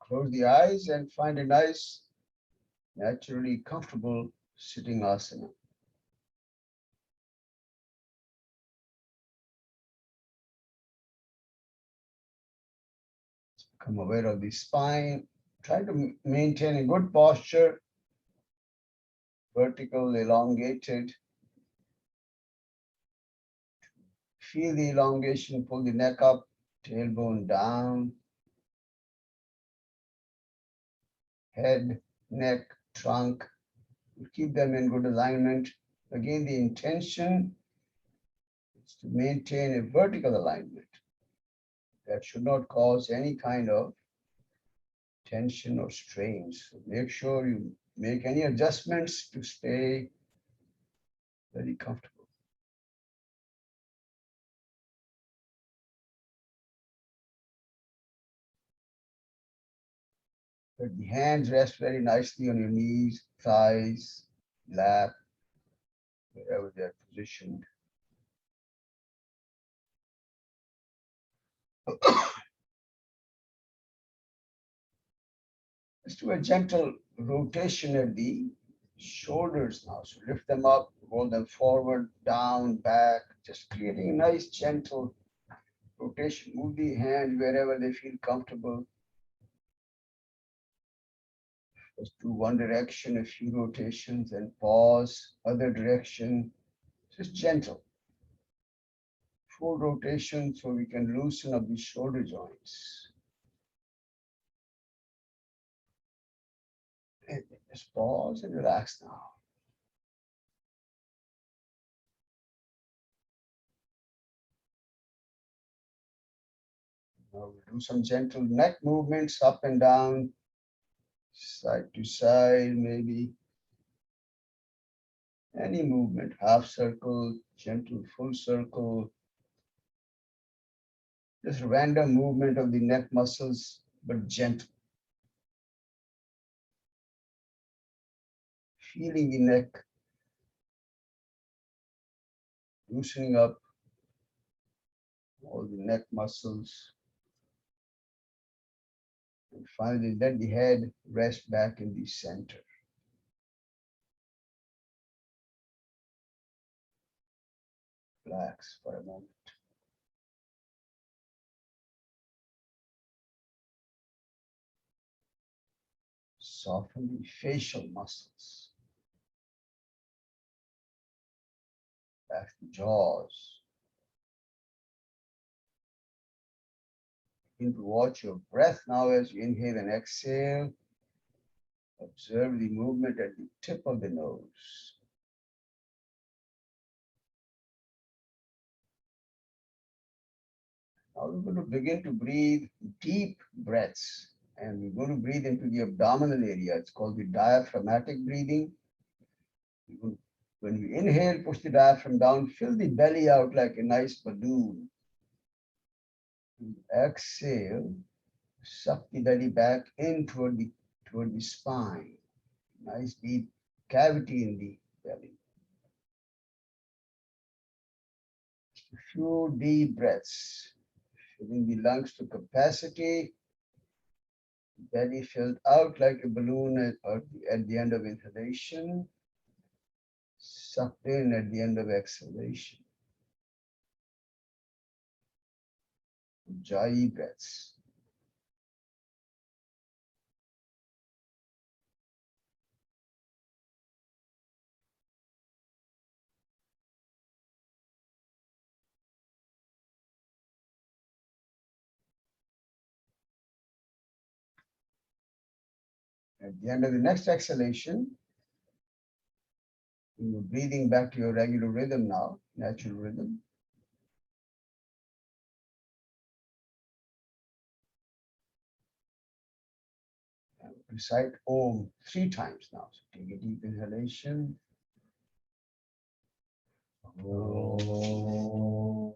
Close the eyes and find a nice, naturally comfortable sitting asana. Become aware of the spine. Try to maintain a good posture, vertical, elongated. Feel the elongation, pull the neck up, tailbone down, head, neck, trunk. Keep them in good alignment. Again, the intention is to maintain a vertical alignment that should not cause any kind of tension or strain. So make sure you make any adjustments to stay very comfortable. Let the hands rest very nicely on your knees, thighs, lap, wherever they're positioned. Let's do a gentle rotation at the shoulders now. So lift them up, roll them forward, down, back, just creating a nice gentle rotation. Move the hands wherever they feel comfortable. Just do one direction, a few rotations, and pause, other direction. Just gentle. Full rotation so we can loosen up the shoulder joints. And just pause and relax now. Now we'll do some gentle neck movements up and down, side to side, maybe. Any movement, half circle, gentle full circle. Just random movement of the neck muscles, but gentle. Feeling the neck, loosening up all the neck muscles. And finally, let the head rest back in the center. Relax for a moment. Soften the facial muscles. Back the jaws. Begin to watch your breath now as you inhale and exhale. Observe the movement at the tip of the nose. Now we're going to begin to breathe deep breaths, and we're going to breathe into the abdominal area. It's called the diaphragmatic breathing. When you inhale, push the diaphragm down, fill the belly out like a nice balloon. Exhale, suck the belly back in toward the spine. Nice deep cavity in the belly. A few deep breaths, filling the lungs to capacity. Belly filled out like a balloon at the end of inhalation. Sucked in at the end of exhalation. Ujjayi breaths. At the end of the next exhalation, you're breathing back to your regular rhythm now, natural rhythm. And recite Om 3 times now. So take a deep inhalation. Om.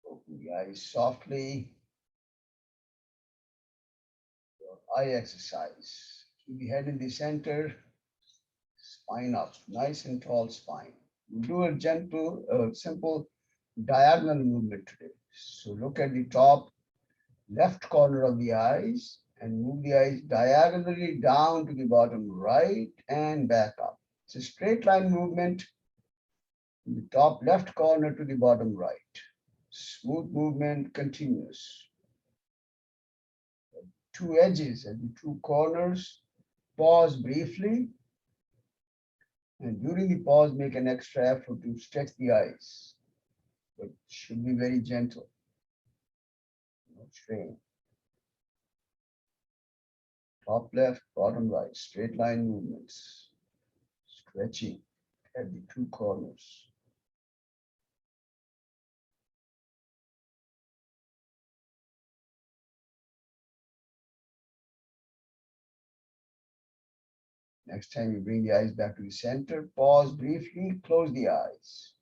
Open the eyes softly. Eye exercise. Keep the head in the center, spine up, nice and tall spine. Do a gentle, simple diagonal movement today. So look at the top left corner of the eyes and move the eyes diagonally down to the bottom right and back up. It's a straight line movement from the top left corner to the bottom right. Smooth movement continues. Two edges at the two corners. Pause briefly. And during the pause, make an extra effort to stretch the eyes. But should be very gentle. No strain. Top left, bottom right, straight line movements. Stretching at the two corners. Next time you bring the eyes back to the center, pause briefly, close the eyes.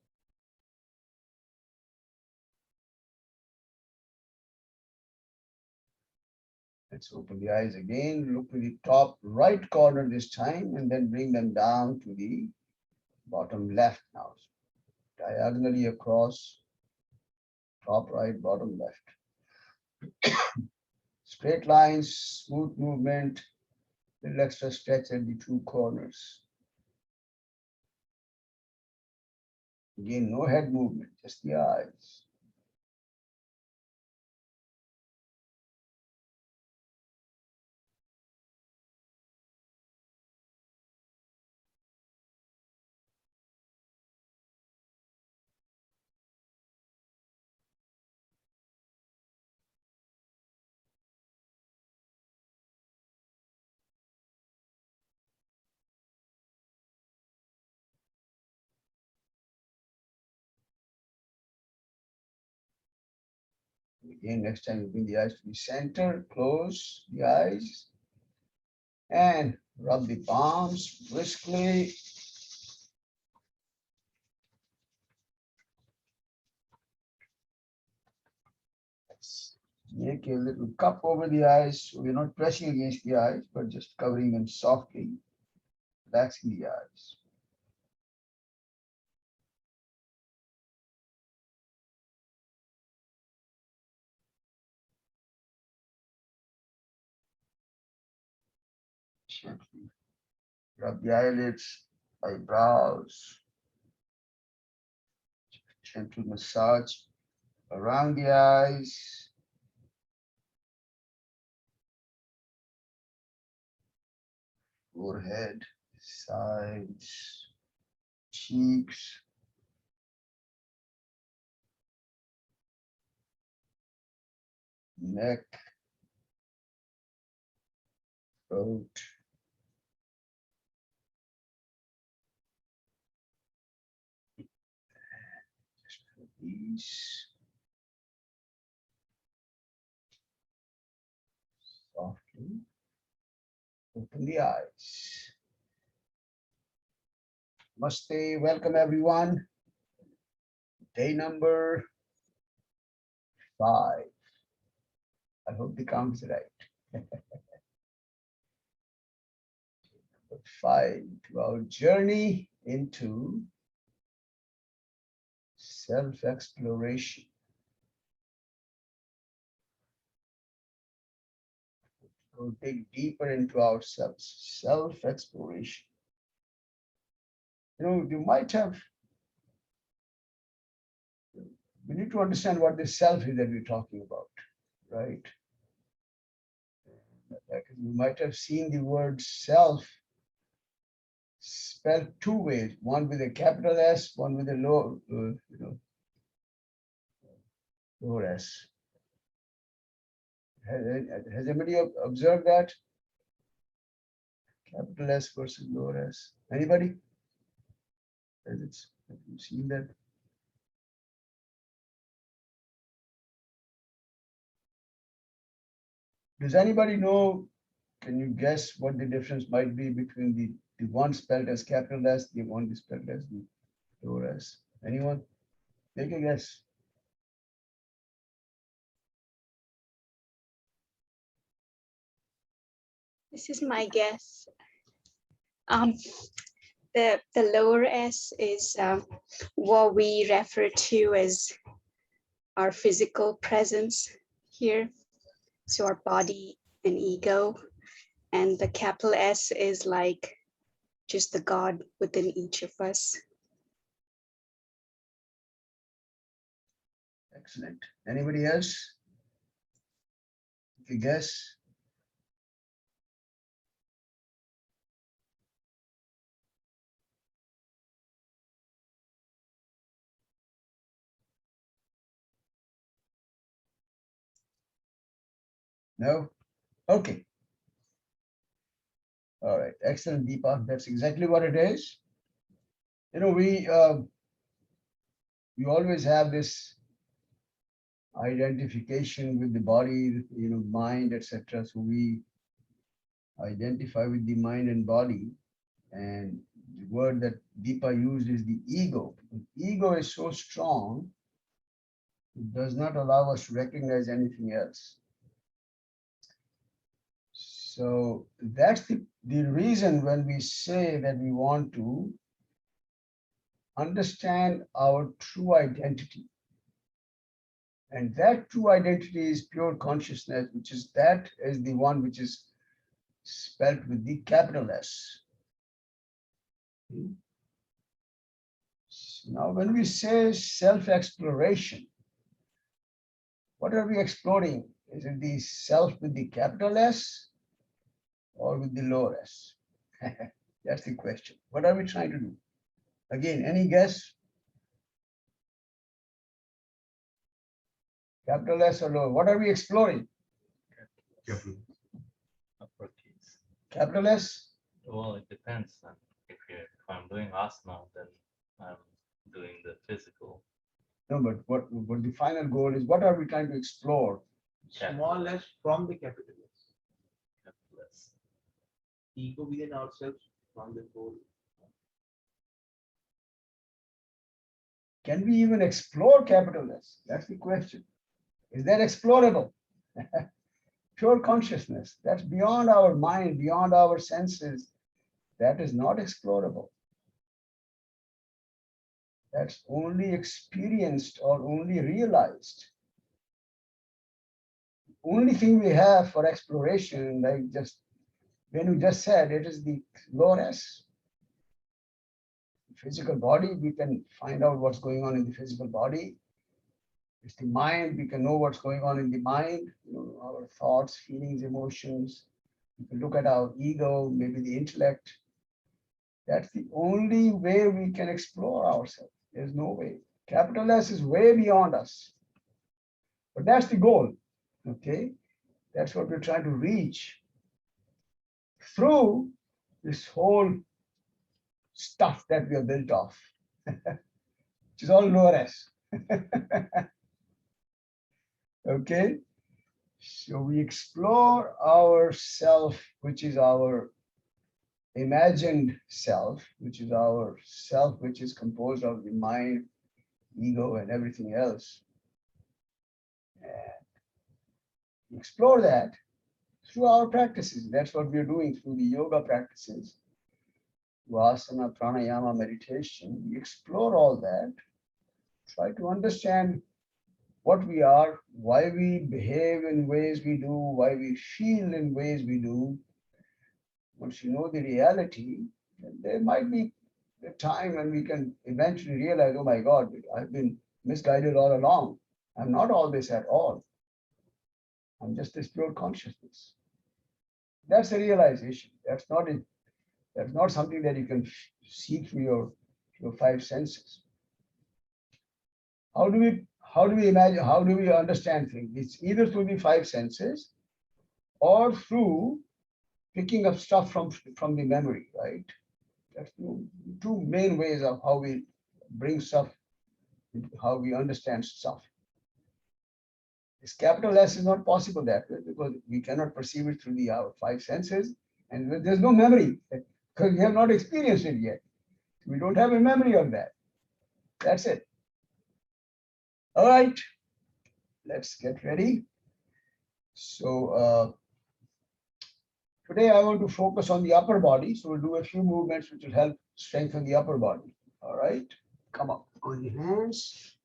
Let's open the eyes again, look to the top right corner this time, and then bring them down to the bottom left now. Diagonally across, top right, bottom left. Straight lines, smooth movement, little extra stretch at the two corners. Again, no head movement, just the eyes. Again, next time you bring the eyes to the center, close the eyes, and rub the palms briskly. Make a little cup over the eyes, so we're not pressing against the eyes, but just covering them softly, relaxing the eyes. Gently rub the eyelids, eyebrows, gentle massage around the eyes. Forehead, sides, cheeks, neck, throat, just release softly. Open the eyes. Namaste, welcome everyone. Day number 5. I hope the count is right. 5 to our journey into self-exploration. We'll dig deeper into ourselves, self-exploration. You know, you might have, we need to understand what this self is that we're talking about, right? Like you might have seen the word self spelled two ways, one with a capital S, one with a lower S. Has anybody observed that? Capital S versus lower S. Anybody? Have you seen that? Does anybody know? Can you guess what the difference might be between the one spelled as capital S, the one spelled as the lower S? Anyone? Take a guess. This is my guess. The lower S is what we refer to as our physical presence here, so our body and ego, and the capital S is like just the God within each of us. Excellent. Anybody else? Take a guess. No? Okay. All right. Excellent, Deepak. That's exactly what it is. You know, we always have this identification with the body, you know, mind, etc. So we identify with the mind and body. And the word that Deepa used is the ego. Ego is so strong, it does not allow us to recognize anything else. So that's the reason when we say that we want to understand our true identity. And that true identity is pure consciousness, which is the one which is spelled with the capital S. So now, when we say self-exploration, what are we exploring? Is it the self with the capital S or with the lower S? That's the question. What are we trying to do? Again, any guess? Capital S or lower? What are we exploring? Capital. Uppercase. Capital S? Well, it depends. If I'm doing asana, then I'm doing the physical. No, but what the final goal is? What are we trying to explore? Small s from the capital S. Capital S. Ego within ourselves from the whole. Can we even explore capital S? That's the question. Is that explorable? Pure consciousness, that's beyond our mind, beyond our senses. That is not explorable. That's only experienced or only realized. The only thing we have for exploration, like just when you just said, it is the lower S. Physical body, we can find out what's going on in the physical body. It's the mind, we can know what's going on in the mind, you know, our thoughts, feelings, emotions. We can look at our ego, maybe the intellect. That's the only way we can explore ourselves. There's no way. Capital S is way beyond us. But that's the goal, okay? That's what we're trying to reach through this whole stuff that we are built of, which is all lower S. Okay, so we explore our self, which is our imagined self, which is our self, which is composed of the mind, ego, and everything else. And we explore that through our practices. That's what we're doing through the yoga practices, asana, pranayama, meditation. We explore all that, try to understand what we are, why we behave in ways we do, why we feel in ways we do. Once you know the reality, then there might be a time when we can eventually realize, oh my God, I've been misguided all along. I'm not all this at all. I'm just this pure consciousness. That's a realization. That's not something that you can see through your five senses. how do we imagine, how do we understand things? It's either through the five senses or through picking up stuff from the memory, right? That's two main ways of how we bring stuff, how we understand stuff. This capital S is not possible that way because we cannot perceive it through the five senses, and there's no memory because we have not experienced it yet. We don't have a memory of that. That's it. All right, let's get ready. So today I want to focus on the upper body. So we'll do a few movements which will help strengthen the upper body. All right, come up on your hands,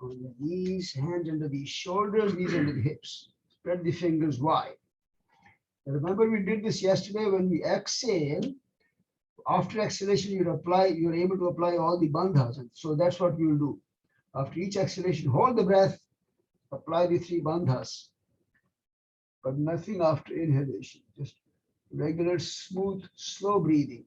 on your knees, hands under the shoulders, knees under the hips. Spread the fingers wide. Now remember we did this yesterday. When we exhale, after exhalation, you're able to apply all the bandhas. And so that's what we will do. After each exhalation, hold the breath, apply the three bandhas, but nothing after inhalation, just regular, smooth, slow breathing.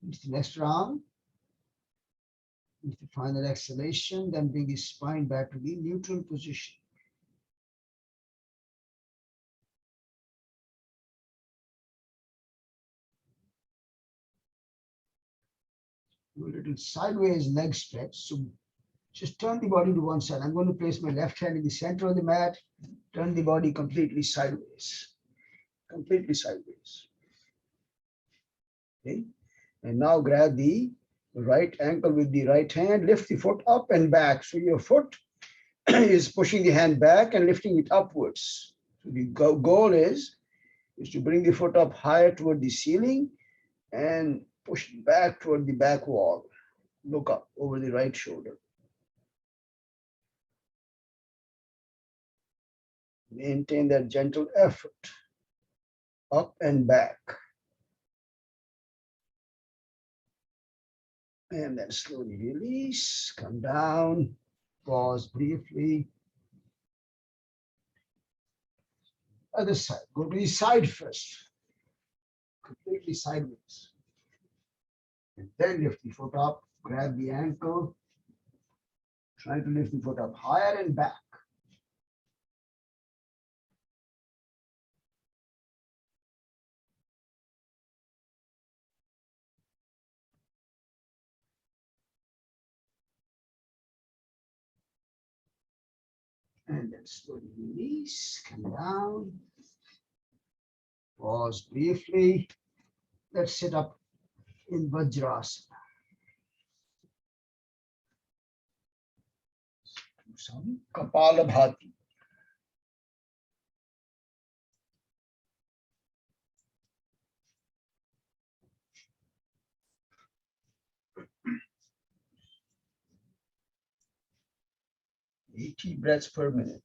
Reach the next round. With the final exhalation, then bring the spine back to the neutral position. Do a little sideways leg stretch. So just turn the body to one side. I'm going to place my left hand in the center of the mat, turn the body completely sideways. Completely sideways. Okay. And now grab the right ankle with the right hand, lift the foot up and back. So your foot is pushing the hand back and lifting it upwards. So the goal is to bring the foot up higher toward the ceiling and push it back toward the back wall. Look up over the right shoulder. Maintain that gentle effort. Up and back. And then slowly release, come down, pause briefly. Other side, go to the side first, completely sideways. And then lift the foot up, grab the ankle, try to lift the foot up higher and back. And then slowly release, come down, pause briefly. Let's sit up in Vajrasana. Do some Kapalabhati. Eighty breaths per minute.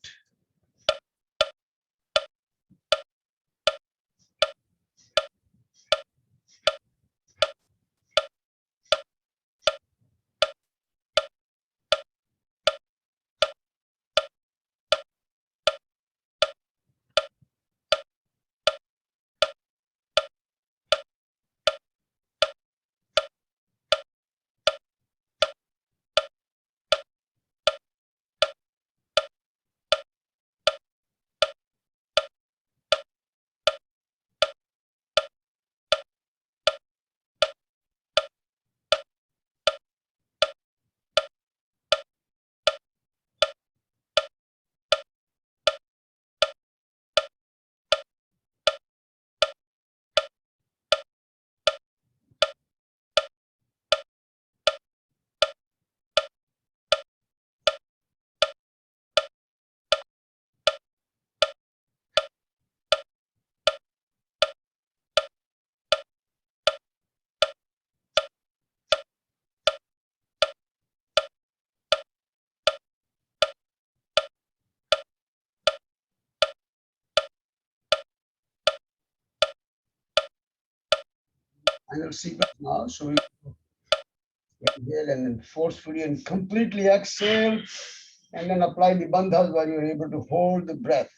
Final sequence now. So we inhale and then forcefully and completely exhale, and then apply the bandhas where you're able to hold the breath.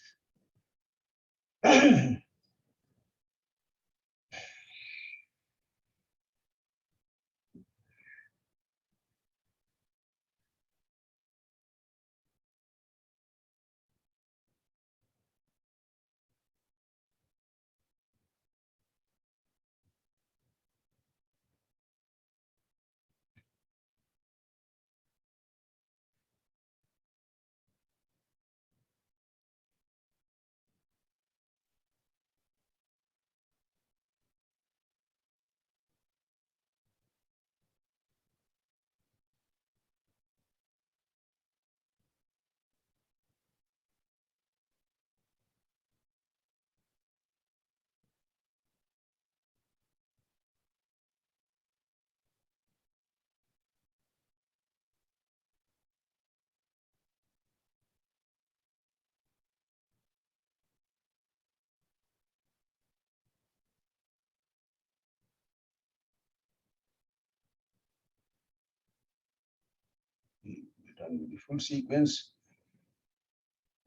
We're done with the full sequence.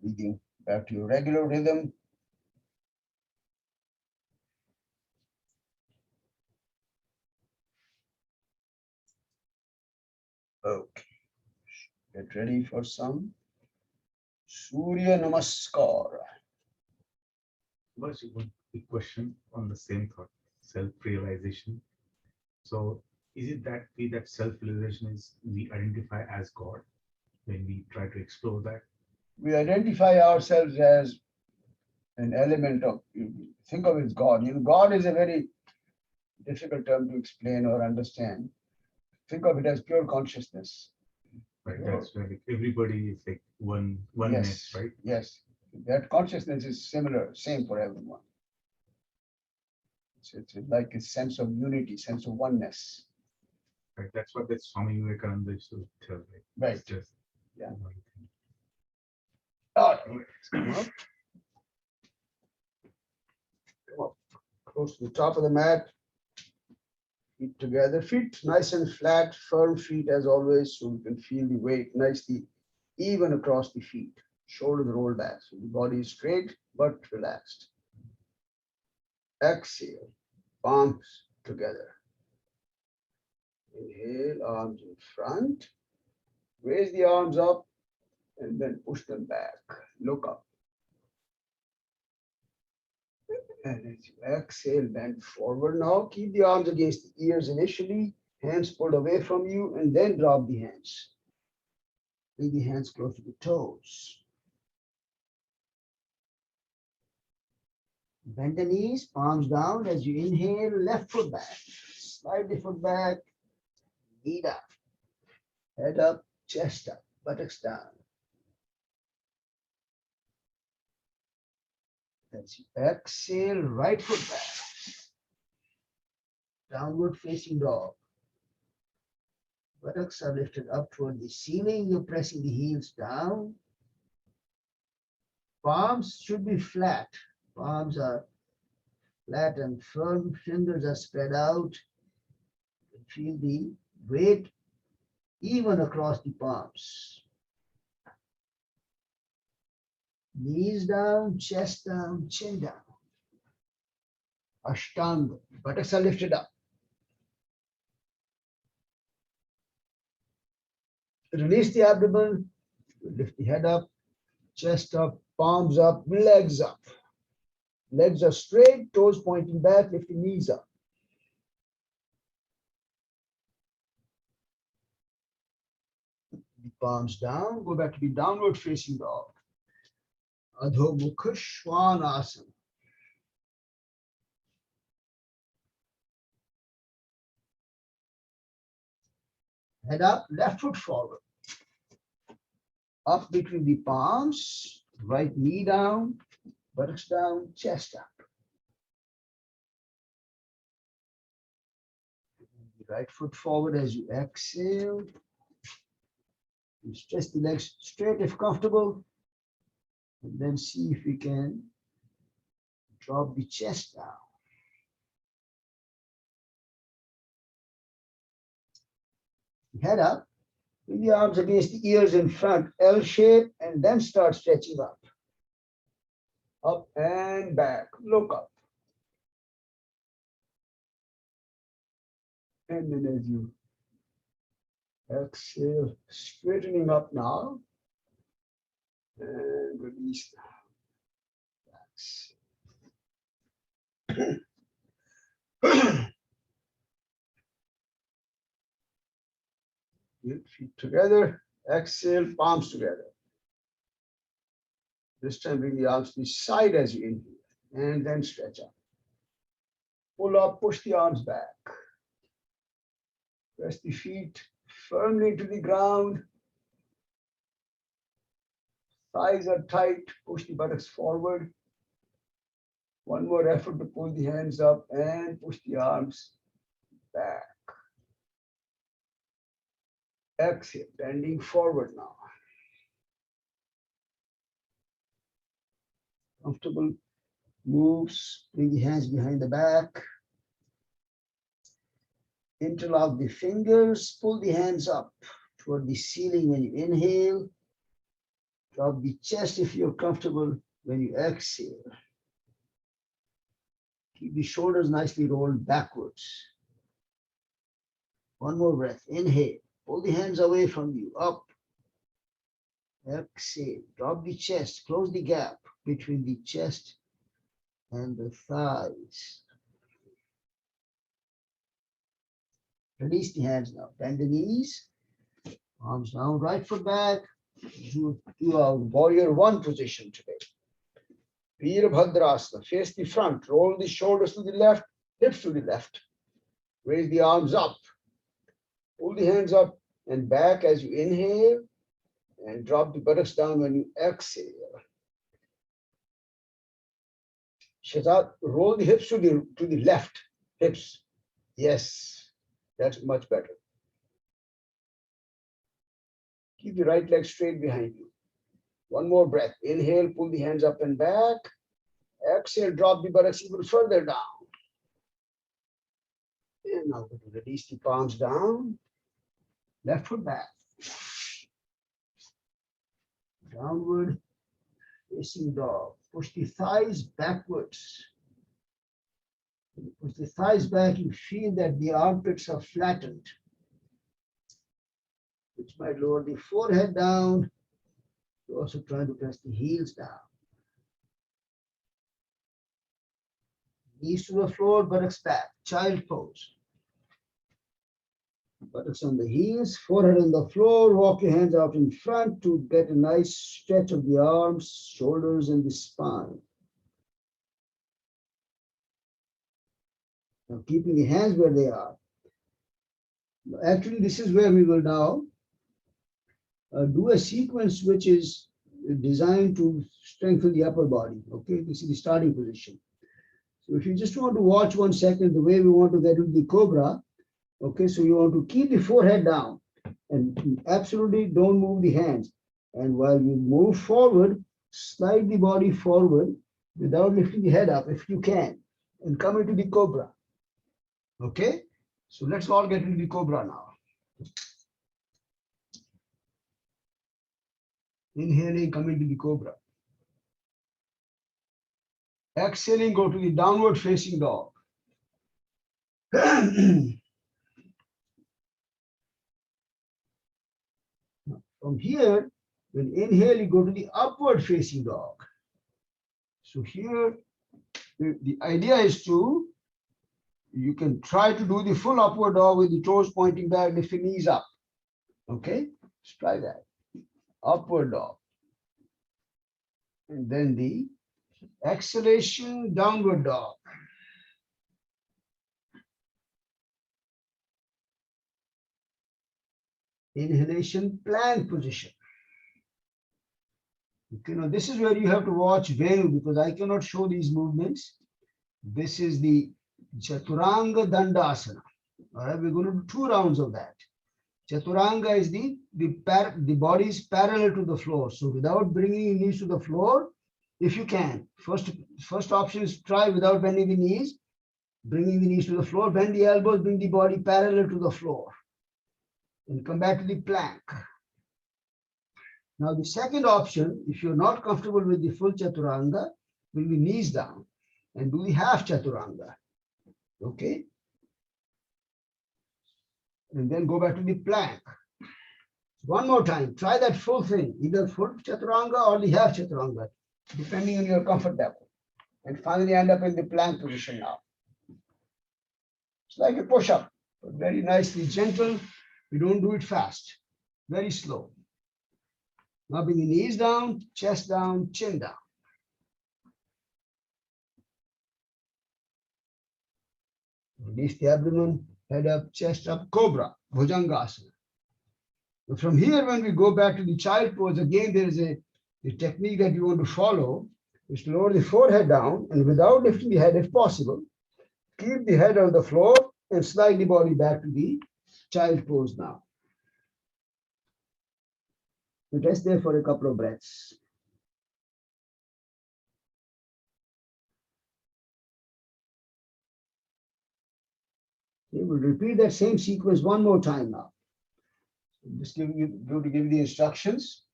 Breathing back to your regular rhythm. Okay, get ready for some Surya Namaskar. What's one quick question on the same thought, self-realization. So is it that we that self-realization is we identify as God when we try to explore that? We identify ourselves as an element of, think of it as God. God is a very difficult term to explain or understand. Think of it as pure consciousness. Right. Sure. That's where like everybody is like oneness, Yes, right? yes. That consciousness is similar, same for everyone. It's like a sense of unity, sense of oneness. Right. That's what that Swami Vivekananda used to tell. Like, Right. it's just Yeah. one thing. All right, let's come up. Come up close to the top of the mat. Feet together, feet nice and flat, firm feet as always, so you can feel the weight nicely even across the feet. Shoulders roll back, so the body is straight but relaxed. Exhale, palms together. Inhale, arms in front. Raise the arms up and then push them back. Look up. And as you exhale, bend forward now. Keep the arms against the ears initially, hands pulled away from you, and then drop the hands. Bring the hands close to the toes. Bend the knees, palms down. As you inhale, left foot back. Slide the foot back, knee down. Head up, chest up, buttocks down. As you exhale, right foot back. Downward facing dog. Buttocks are lifted up toward the ceiling. You're pressing the heels down. Palms should be flat. Palms are flat and firm. Fingers are spread out. Feel the weight even across the palms. Knees down, chest down, chin down. Ashtanga. Buttocks are lifted up. Release the abdomen. Lift the head up, chest up, palms up, legs up. Legs are straight, toes pointing back, lift the knees up. The palms down, go back to the downward facing dog. Adho Mukha Svanasana. Head up, left foot forward. Up between the palms, right knee down, buttocks down, chest up. The right foot forward as you exhale. You stretch the legs straight if comfortable. And then see if we can drop the chest down. Head up, bring the arms against the ears in front, L shape, and then start stretching up. Up and back, look up. And then as you exhale, straightening up now, and release the backs. Feet together, exhale, palms together. This time bring the arms to the side as you inhale, and then stretch up. Pull up, push the arms back. Press the feet firmly to the ground. Thighs are tight, push the buttocks forward. One more effort to pull the hands up and push the arms back. Exhale, bending forward now. Comfortable moves, bring the hands behind the back. Interlock the fingers, pull the hands up toward the ceiling when you inhale. Drop the chest if you're comfortable when you exhale. Keep the shoulders nicely rolled backwards. One more breath. Inhale. Pull the hands away from you. Up. Exhale. Drop the chest. Close the gap between the chest and the thighs. Release the hands now. Bend the knees. Arms down. Right foot back. Do our warrior one position today. Virabhadrasana. Face the front. Roll the shoulders to the left. Hips to the left. Raise the arms up. Pull the hands up and back as you inhale, and drop the buttocks down when you exhale. Shazad, roll the hips to the left. Hips. Yes, that's much better. Keep the right leg straight behind you. One more breath. Inhale, pull the hands up and back. Exhale, drop the buttocks even further down. And now release the palms down. Left foot back. Downward facing dog. Push the thighs backwards. When you push the thighs back, you feel that the armpits are flattened, which might lower the forehead down. You're also trying to press the heels down. Knees to the floor, buttocks back. Child pose. Buttocks on the heels, forehead on the floor. Walk your hands out in front to get a nice stretch of the arms, shoulders, and the spine. Now keeping the hands where they are. Actually, this is where we will now do a sequence which is designed to strengthen the upper body. Okay, this is the starting position. So if you just want to watch 1 second, the way we want to get into the cobra. Okay, so you want to keep the forehead down and absolutely don't move the hands. And while you move forward, slide the body forward without lifting the head up if you can, and come into the cobra. Okay, so let's all get into the cobra now. Inhaling, come into the cobra. Exhaling, go to the downward facing dog. From here, when inhale, you go to the upward facing dog. So here, the idea is you can try to do the full upward dog with the toes pointing back, lift the knees up. Okay, let's try that. Upward dog. And then the exhalation, downward dog. Inhalation, plank position. Okay, now this is where you have to watch Venu because I cannot show these movements. This is the Chaturanga Dandasana. All right, we're going to do 2 rounds of that. Chaturanga is the body is parallel to the floor. So without bringing your knees to the floor, if you can, first option is try without bending the knees, bringing the knees to the floor, bend the elbows, bring the body parallel to the floor. and come back to the plank. Now the second option, if you're not comfortable with the full chaturanga, will be knees down and do the half chaturanga. Okay. And then go back to the plank. One more time, try that full thing, either full chaturanga or the half chaturanga, depending on your comfort level. And finally end up in the plank position now. It's like a push-up, but very nicely gentle. You don't do it fast, very slow. Now bring the knees down, chest down, chin down. Release the abdomen, head up, chest up, cobra, bhujangasana. So from here, when we go back to the child pose, again, there is a technique that you want to follow, is to lower the forehead down and without lifting the head if possible, keep the head on the floor and slide the body back to the child pose now. So rest there for a couple of breaths. Okay, we'll repeat that same sequence one more time now. Just give you the instructions.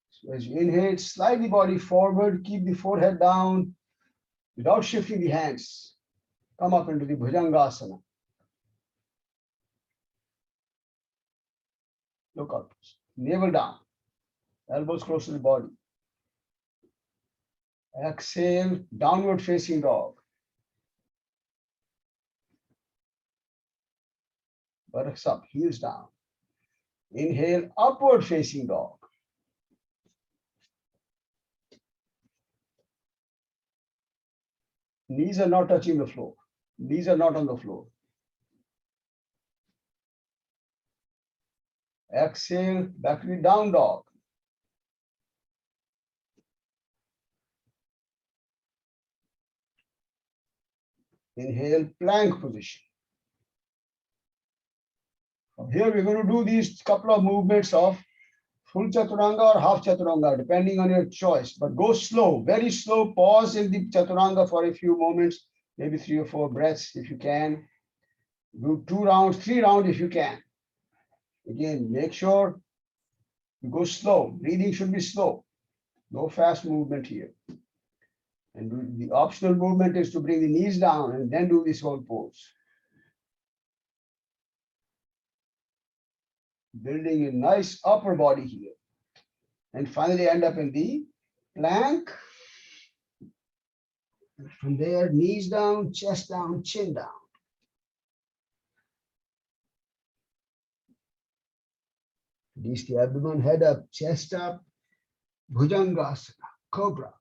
So as you inhale, slide the body forward, keep the forehead down without shifting the hands. Come up into the bhujangasana. Look up, navel down, elbows close to the body. Exhale, downward facing dog. Buttocks up, heels down. Inhale, upward facing dog. Knees are not touching the floor. Knees are not on the floor. Exhale, back to the down dog. Inhale, plank position. From here, we're going to do these couple of movements of full chaturanga or half chaturanga, depending on your choice. But go slow, very slow. Pause in the chaturanga for a few moments, maybe 3 or 4 breaths if you can. Do 2 rounds, 3 rounds if you can. Again, make sure you go slow. Breathing should be slow. No fast movement here. And the optional movement is to bring the knees down and then do this whole pose. Building a nice upper body here. And finally end up in the plank. From there, knees down, chest down, chin down. Release the abdomen, head up, chest up, bhujangasana, cobra.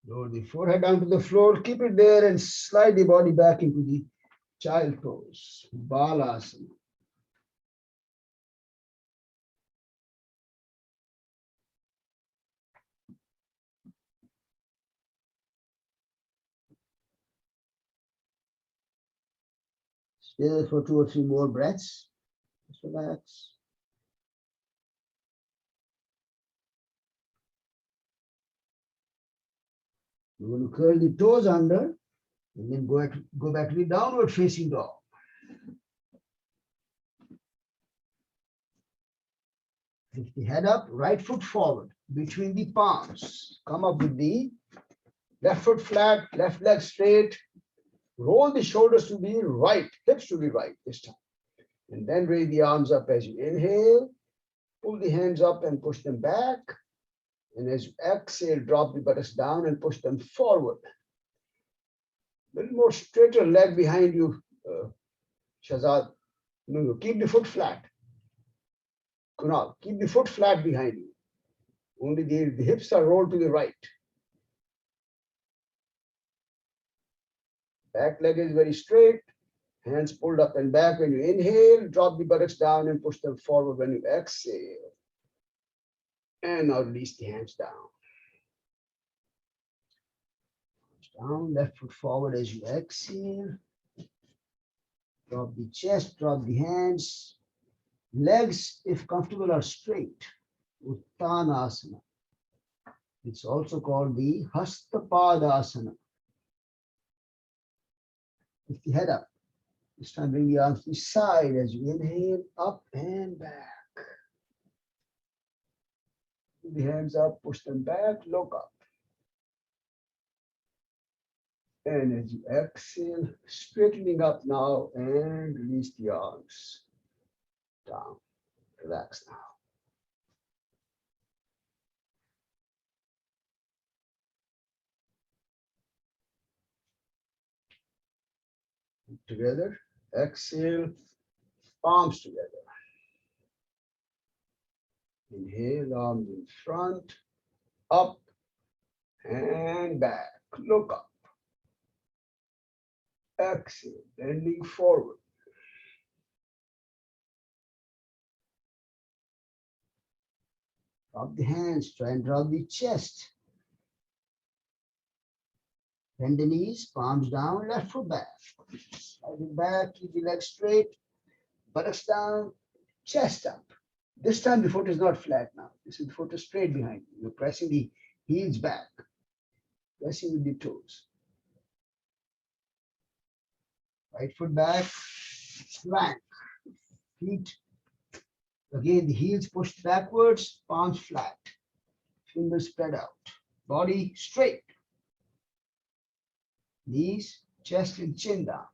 Lower the forehead down to the floor, keep it there and slide the body back into the child pose, balasana. Stay there for 2 or 3 more breaths. Just relax. We're going to curl the toes under and then go back to the downward facing dog. Lift the head up, right foot forward between the palms. Come up with the left foot flat, left leg straight. Roll the shoulders to the right, hips to the right this time. And then raise the arms up as you inhale. Pull the hands up and push them back. And as you exhale, drop the buttocks down and push them forward. A little more straighter leg behind you, Shahzad. No, keep the foot flat. Kunal, keep the foot flat behind you. Only the hips are rolled to the right. Back leg is very straight. Hands pulled up and back when you inhale. Drop the buttocks down and push them forward when you exhale. And now release the hands down. Down, left foot forward as you exhale. Drop the chest, drop the hands. Legs, if comfortable, are straight. Uttanasana. It's also called the Hastapadasana. Lift the head up. This time bring the arms to the side as you inhale, up and back. The hands up, push them back, look up. And as you exhale, straightening up now and release the arms down. Relax now. Together, exhale, palms together. Inhale, arms in front, up and back. Look up. Exhale, bending forward. Drop the hands, try and drop the chest. Bend the knees, palms down, left foot back. Slide it back, keep the legs straight, buttocks down, chest up. This time the foot is not flat now. This is the foot is straight behind you. You're pressing the heels back, pressing with the toes. Right foot back, plank. Feet, again the heels pushed backwards, palms flat. Fingers spread out. Body straight. Knees, chest and chin down.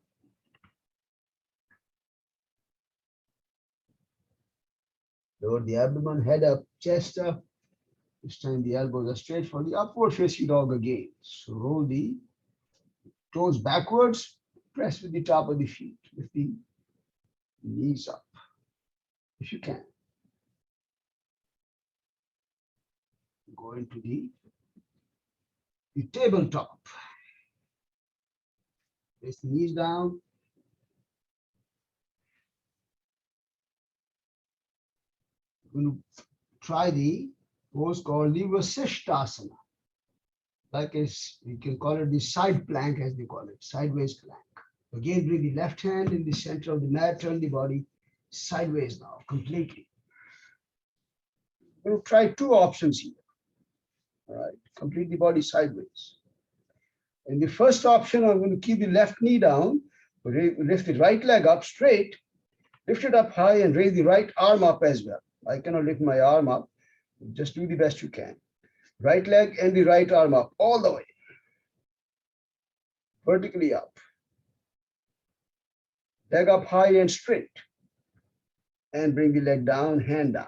Lower the abdomen, head up, chest up. This time the elbows are straight for the upward facing dog again. So roll the toes backwards, press with the top of the feet, with the knees up, if you can. Go into the tabletop. Place the knees down. We're going to try the pose called the Vasishtasana. Like we can call it the side plank, as they call it, sideways plank. Again, bring the left hand in the center of the mat, turn the body sideways now, completely. We'll try two options here. All right, complete the body sideways. In the first option, I'm going to keep the left knee down, lift the right leg up straight, lift it up high and raise the right arm up as well. I cannot lift my arm up. Just do the best you can. Right leg and the right arm up all the way. Vertically up. Leg up high and straight. And bring the leg down, hand down.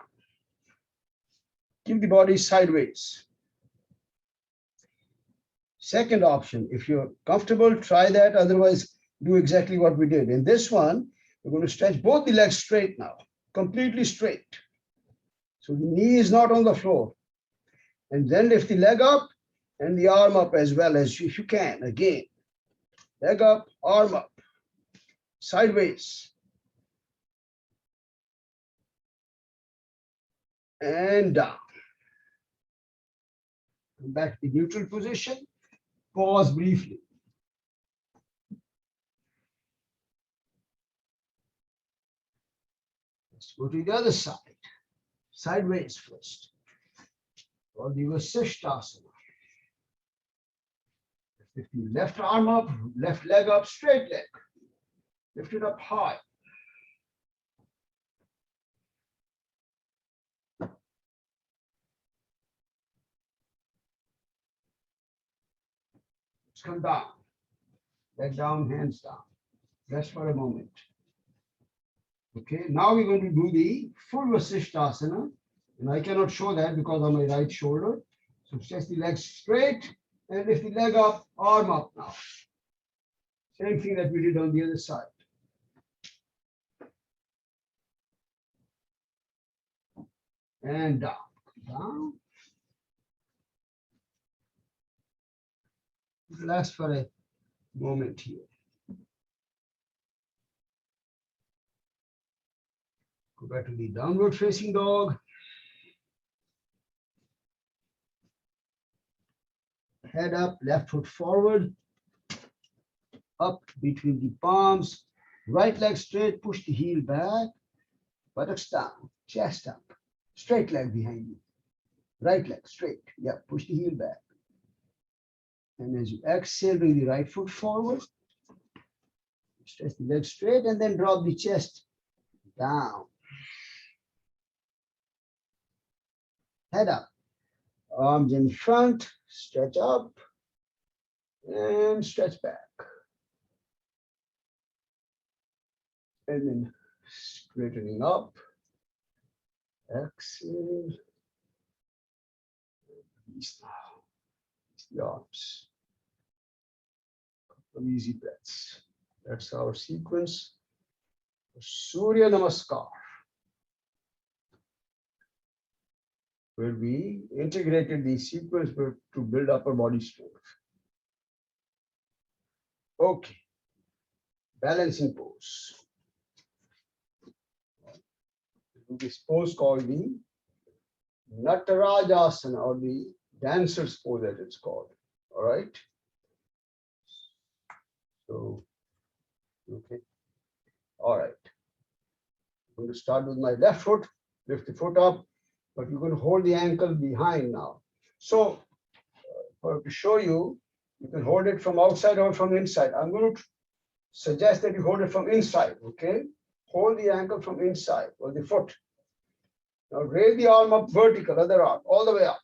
Keep the body sideways. Second option, if you're comfortable, try that. Otherwise, do exactly what we did. In this one, we're going to stretch both the legs straight now, completely straight. So the knee is not on the floor. And then lift the leg up and the arm up as well as if you can. Again, leg up, arm up, sideways. And down. Come back to the neutral position. Pause briefly. Let's go to the other side. Sideways first. Or the Vasishtasana. Lift the left arm up, left leg up, straight leg. Lift it up high. Let's come down. Leg down, hands down. Rest for a moment. Okay, now we're going to do the full Vasishtasana. And I cannot show that because of my right shoulder. So stretch the legs straight and lift the leg up, arm up now. Same thing that we did on the other side. And down. Down. Relax for a moment here. Go back to the downward facing dog. Head up, left foot forward, up between the palms, right leg straight, push the heel back, buttocks down, chest up, straight leg behind you, right leg straight, yeah, push the heel back. And as you exhale, bring the right foot forward, Stretch the leg straight and then drop the chest down. Head up. Arms in front, stretch up and stretch back. And then straightening up. Exhale. Release now. Release the arms. Couple of easy breaths. That's our sequence. Surya Namaskar, where we integrated the sequence to build upper body strength. Okay, balancing pose. This pose called the Natarajasana, or the dancer's pose as it's called. All right. So, okay. All right. I'm going to start with my left foot, lift the foot up, but you're going to hold the ankle behind now. So, to show you, you can hold it from outside or from inside. I'm going to suggest that you hold it from inside, okay? Hold the ankle from inside or the foot. Now raise the arm up vertical, other arm, all the way up.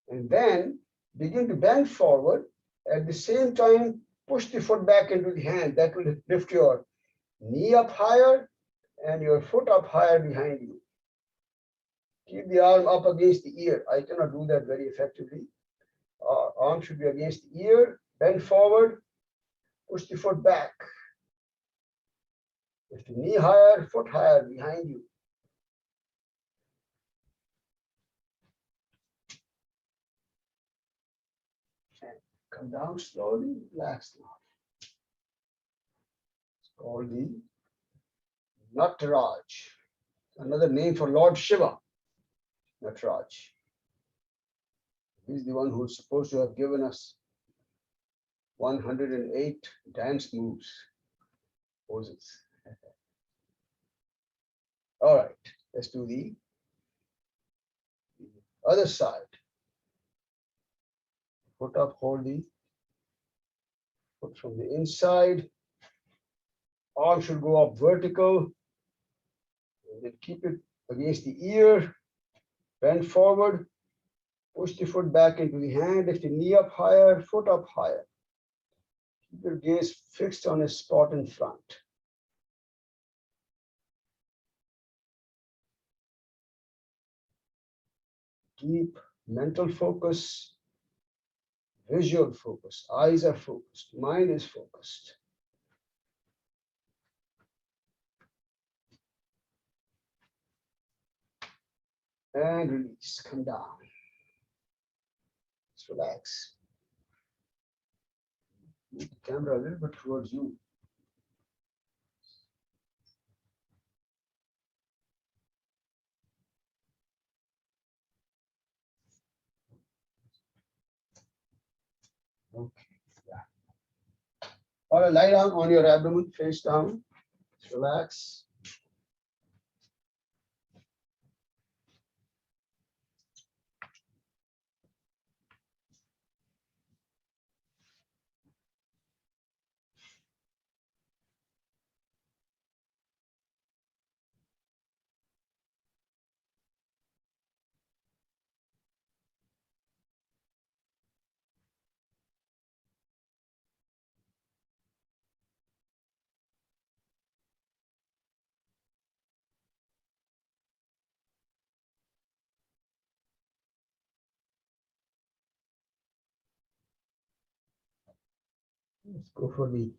And then begin to bend forward. At the same time, push the foot back into the hand. That will lift your knee up higher and your foot up higher behind you. Keep the arm up against the ear. I cannot do that very effectively. Arm should be against the ear, bend forward, push the foot back. Lift the knee higher, foot higher behind you. And come down slowly, relax now. It's called the Nataraj, another name for Lord Shiva, Nataraj. He's the one who's supposed to have given us 108 dance moves, poses. All right, let's do the other side. Foot up, hold the foot from the inside. Arm should go up vertical. And then keep it against the ear. Bend forward. Push the foot back into the hand. Lift the knee up higher, foot up higher. Keep your gaze fixed on a spot in front. Keep mental focus, visual focus. Eyes are focused, mind is focused. And release, come down. Just relax. Move the camera a little bit towards you. Okay, yeah. All right, lie down on your abdomen, face down. Just relax. Let's go for the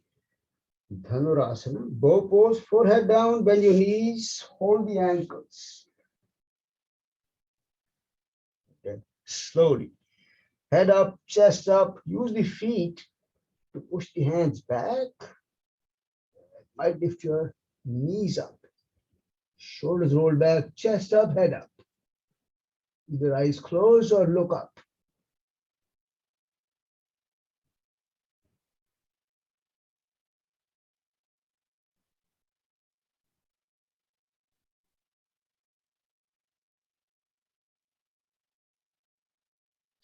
Dhanurasana. Bow pose, forehead down, bend your knees, hold the ankles. Okay. Slowly. Head up, chest up, use the feet to push the hands back. Might lift your knees up. Shoulders roll back, chest up, head up. Either eyes closed or look up.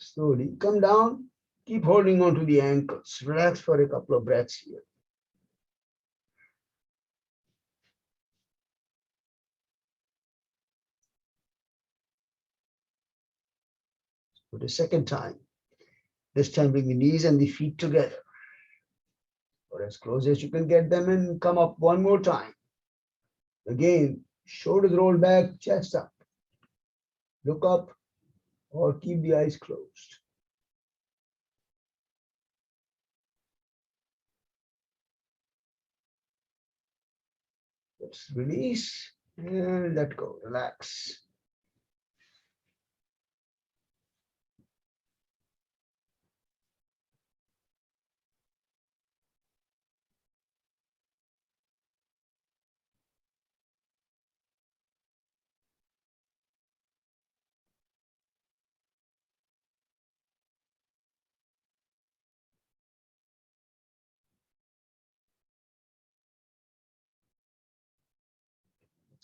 Slowly come down, keep holding on to the ankles. Relax for a couple of breaths here. For the second time. This time bring the knees and the feet together, or as close as you can get them, and come up one more time. Again, shoulders rolled back, chest up. Look up or keep the eyes closed. Let's release and let go, relax.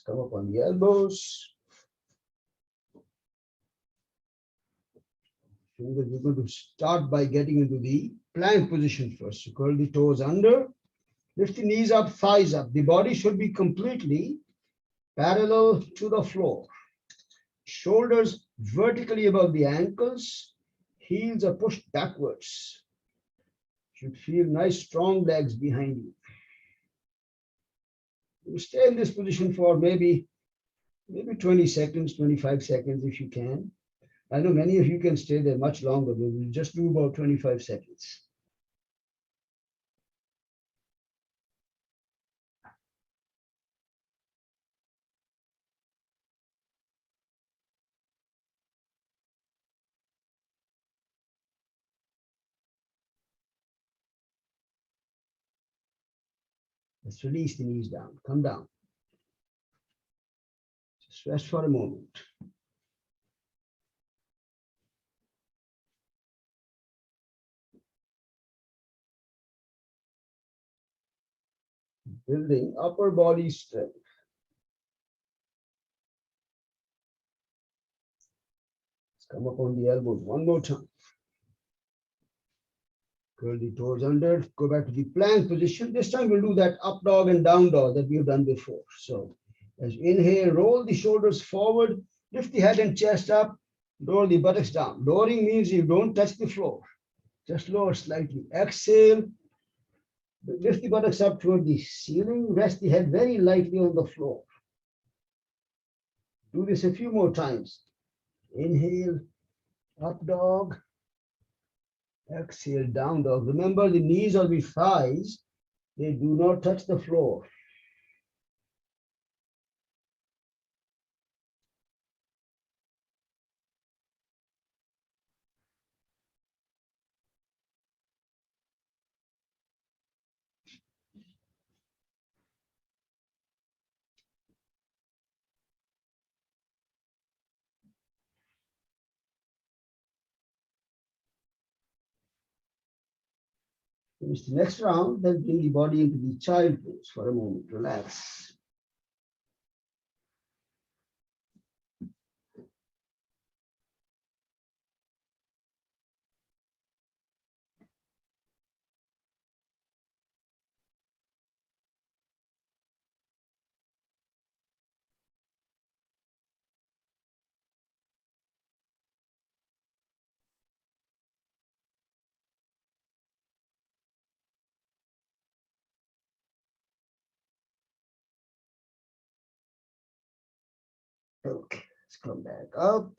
Let's come up on the elbows. We're going to start by getting into the plank position first. So curl the toes under, lift the knees up, thighs up. The body should be completely parallel to the floor. Shoulders vertically above the ankles, heels are pushed backwards. Should feel nice strong legs behind you. You stay in this position for maybe 20 seconds, 25 seconds if you can. I know many of you can stay there much longer, but we'll just do about 25 seconds. Let's release the knees down, come down. Just rest for a moment. Building upper body strength. Let's come up on the elbows one more time. Curl the toes under, go back to the plank position. This time we'll do that up dog and down dog that we've done before. So as you inhale, roll the shoulders forward, lift the head and chest up, lower the buttocks down. Lowering means you don't touch the floor, just lower slightly. Exhale, lift the buttocks up toward the ceiling, rest the head very lightly on the floor. Do this a few more times. Inhale, up dog. Exhale, down dog. Remember, the knees or the thighs, they do not touch the floor. Finish the next round, then bring the body into the child pose for a moment. Relax. Okay, let's come back up.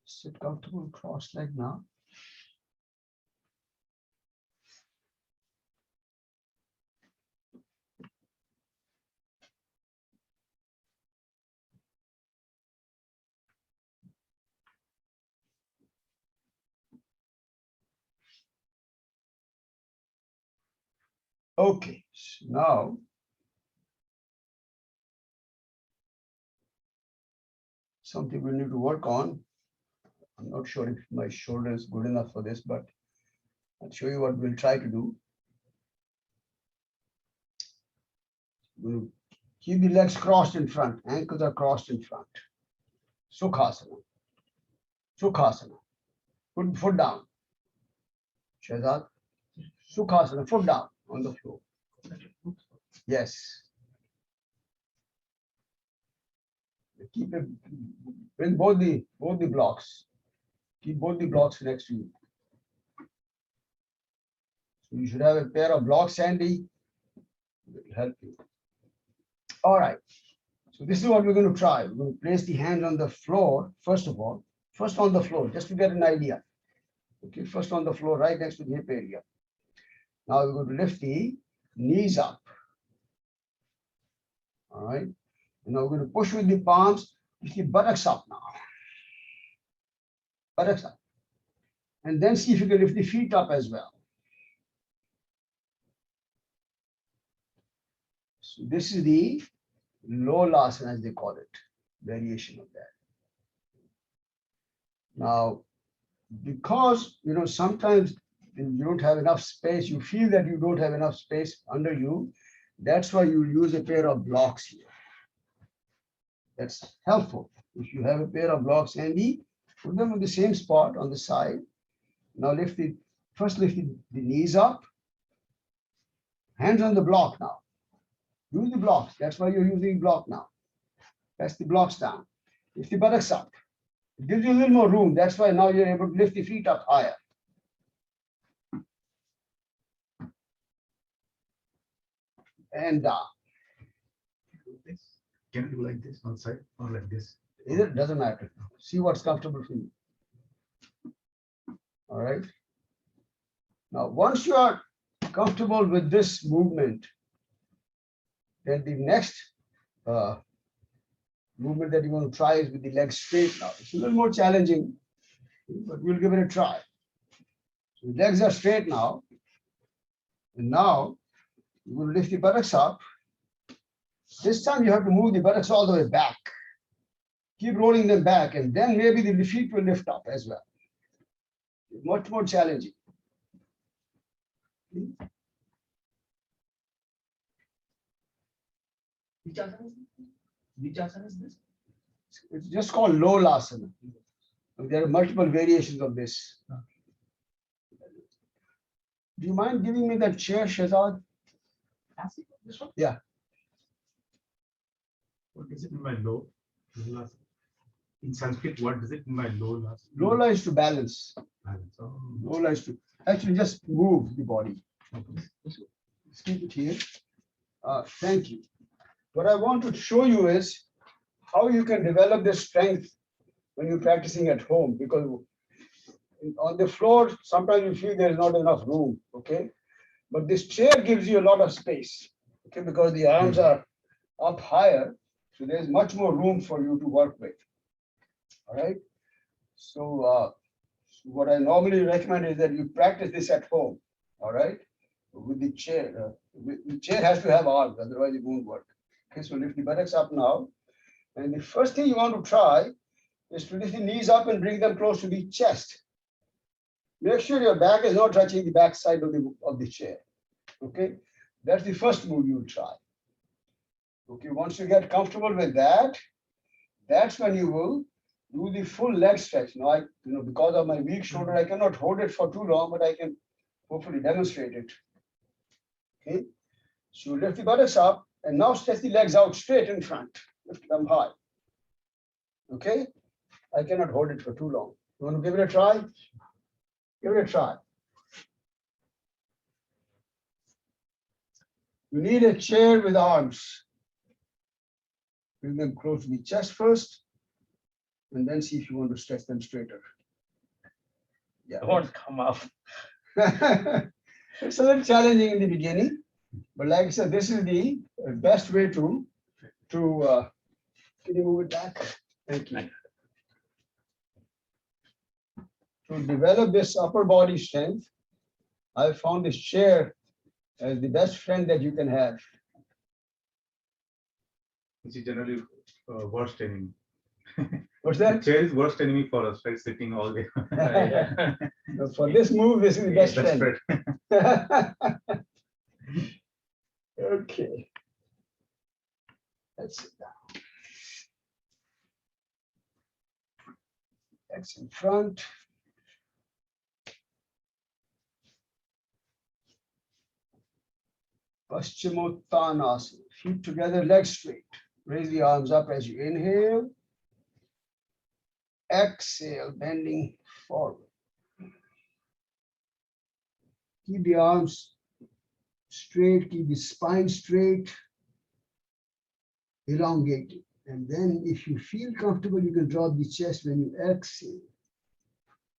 Sit comfortable, cross leg now. Okay, so now something we need to work on. I'm not sure if my shoulder is good enough for this, but I'll show you what we'll try to do. We'll keep the legs crossed in front, ankles are crossed in front. Sukhasana. Sukhasana. Put foot down. Shahzad. Sukhasana, foot down on the floor. Yes. Keep it, bring both the blocks. Keep both the blocks next to you. So you should have a pair of blocks handy. It will help you. All right. So this is what we're going to try. We're going to place the hands on the floor, first of all. First on the floor, just to get an idea. Okay, first on the floor, right next to the hip area. Now we're going to lift the knees up. All right. And now we're going to push with the palms, push the buttocks up now. Buttocks up. And then see if you can lift the feet up as well. So this is the Lolasana, as they call it, variation of that. Now, because sometimes you don't have enough space, you feel that you don't have enough space under you, that's why you use a pair of blocks here. That's helpful. If you have a pair of blocks handy, put them in the same spot on the side. Now first lift the knees up, hands on the block now. Use the blocks. That's why you're using block now. Press the blocks down. Lift the buttocks up. It gives you a little more room. That's why now you're able to lift the feet up higher. And down. Can you do like this on side or like this? It doesn't matter. See what's comfortable for you. All right. Now, once you are comfortable with this movement, then the next movement that you want to try is with the legs straight now. It's a little more challenging, but we'll give it a try. So the legs are straight now. And now you will lift the buttocks up. This time you have to move the buttocks all the way back. Keep rolling them back, and then maybe the feet will lift up as well. Much more challenging. Which asana is this? It's just called Lolasana. There are multiple variations of this. Do you mind giving me that chair, Shahzad? This one? Yeah. What does it mean by low? In Sanskrit, what does it mean by low last? Lola is to balance. Balance. Oh. Lola is to actually just move the body. Okay. Let's keep it here. Thank you. What I want to show you is how you can develop this strength when you're practicing at home, because on the floor, sometimes you feel there's not enough room, okay? But this chair gives you a lot of space, okay? Because the arms are up higher, so there's much more room for you to work with, all right? So what I normally recommend is that you practice this at home, all right? With the chair. The chair has to have arms, otherwise it won't work. Okay, so lift the buttocks up now. And the first thing you want to try is to lift the knees up and bring them close to the chest. Make sure your back is not touching the back side of the chair. Okay, that's the first move you will try. Okay, once you get comfortable with that, that's when you will do the full leg stretch. Now, because of my weak shoulder, I cannot hold it for too long, but I can hopefully demonstrate it. Okay, so lift the buttocks up and now stretch the legs out straight in front. Lift them high. Okay, I cannot hold it for too long. You want to give it a try? Give it a try. You need a chair with arms. Bring them close to the chest first, and then see if you want to stretch them straighter. Yeah. It won't come up. It's a little challenging in the beginning, but like I said, this is the best way to can you move it back? Thank you. To develop this upper body strength, I found this chair as the best friend that you can have. Which is generally worst enemy. What's The that? chair is worst enemy for us, right? Sitting all day. For this move, this is the best Best friend. friend. Okay. Let's sit down. Legs in front. Paschimottanasana. Feet together, legs straight. Raise the arms up as you inhale. Exhale, bending forward. Keep the arms straight, keep the spine straight, elongated. And then if you feel comfortable, you can drop the chest when you exhale.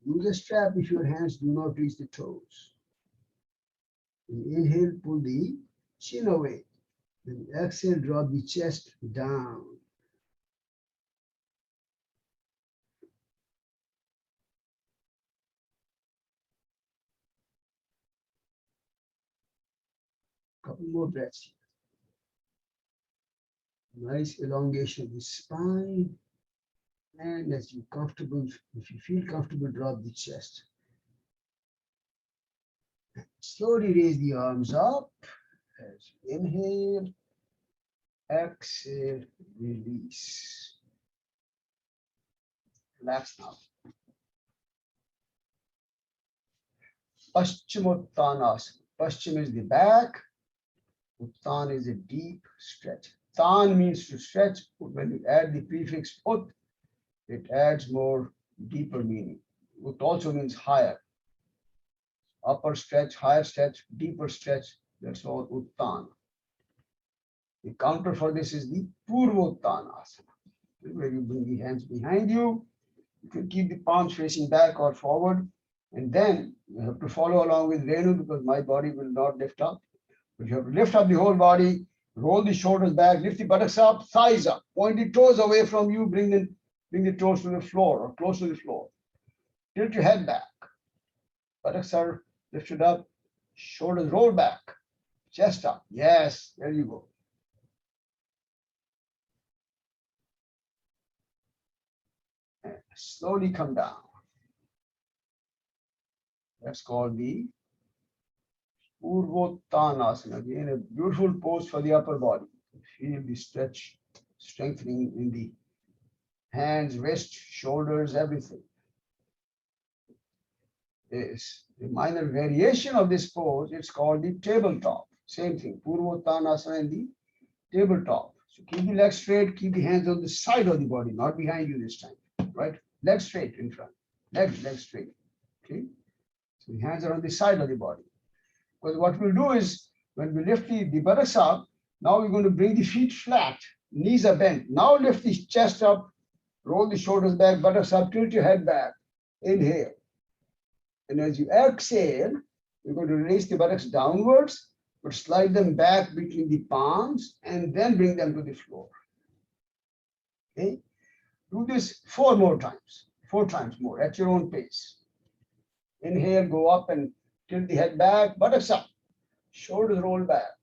Use a strap if your hands do not reach the toes. When you inhale, pull the chin away. When you exhale, drop the chest down. Couple more breaths. Nice elongation of the spine. And as you comfortable, if you feel comfortable, drop the chest. Slowly raise the arms up as you inhale, exhale, release. Relax now. Paschimottanasana. Paschim is the back. Uttan is a deep stretch. Tan means to stretch. When you add the prefix ut, it adds more deeper meaning. Ut also means higher. Upper stretch, higher stretch, deeper stretch. That's all Uttan. The counter for this is the Purvottanasana, where you bring the hands behind you. You can keep the palms facing back or forward. And then you have to follow along with Renu because my body will not lift up. But you have to lift up the whole body, roll the shoulders back, lift the buttocks up, thighs up, point the toes away from you, bring the toes to the floor or close to the floor. Tilt your head back. Buttocks are lifted up, shoulders roll back, chest up. Yes, there you go. And slowly come down. That's called the Purvottanasana. Again, a beautiful pose for the upper body. Feel the stretch, strengthening in the hands, wrist, shoulders, everything. Is a minor variation of this pose. It's called the tabletop. Same thing, Purvottanasana in the tabletop. So keep the legs straight, keep the hands on the side of the body, not behind you this time, right? Legs straight in front, legs straight, okay? So the hands are on the side of the body. Because what we'll do is, when we lift the buttocks up, now we're going to bring the feet flat, knees are bent. Now lift the chest up, roll the shoulders back, buttocks up, tilt your head back, inhale. And as you exhale, you're going to raise the buttocks downwards, but slide them back between the palms and then bring them to the floor. Okay? Do this 4 times more at your own pace. Inhale, go up and tilt the head back, buttocks up, shoulders roll back.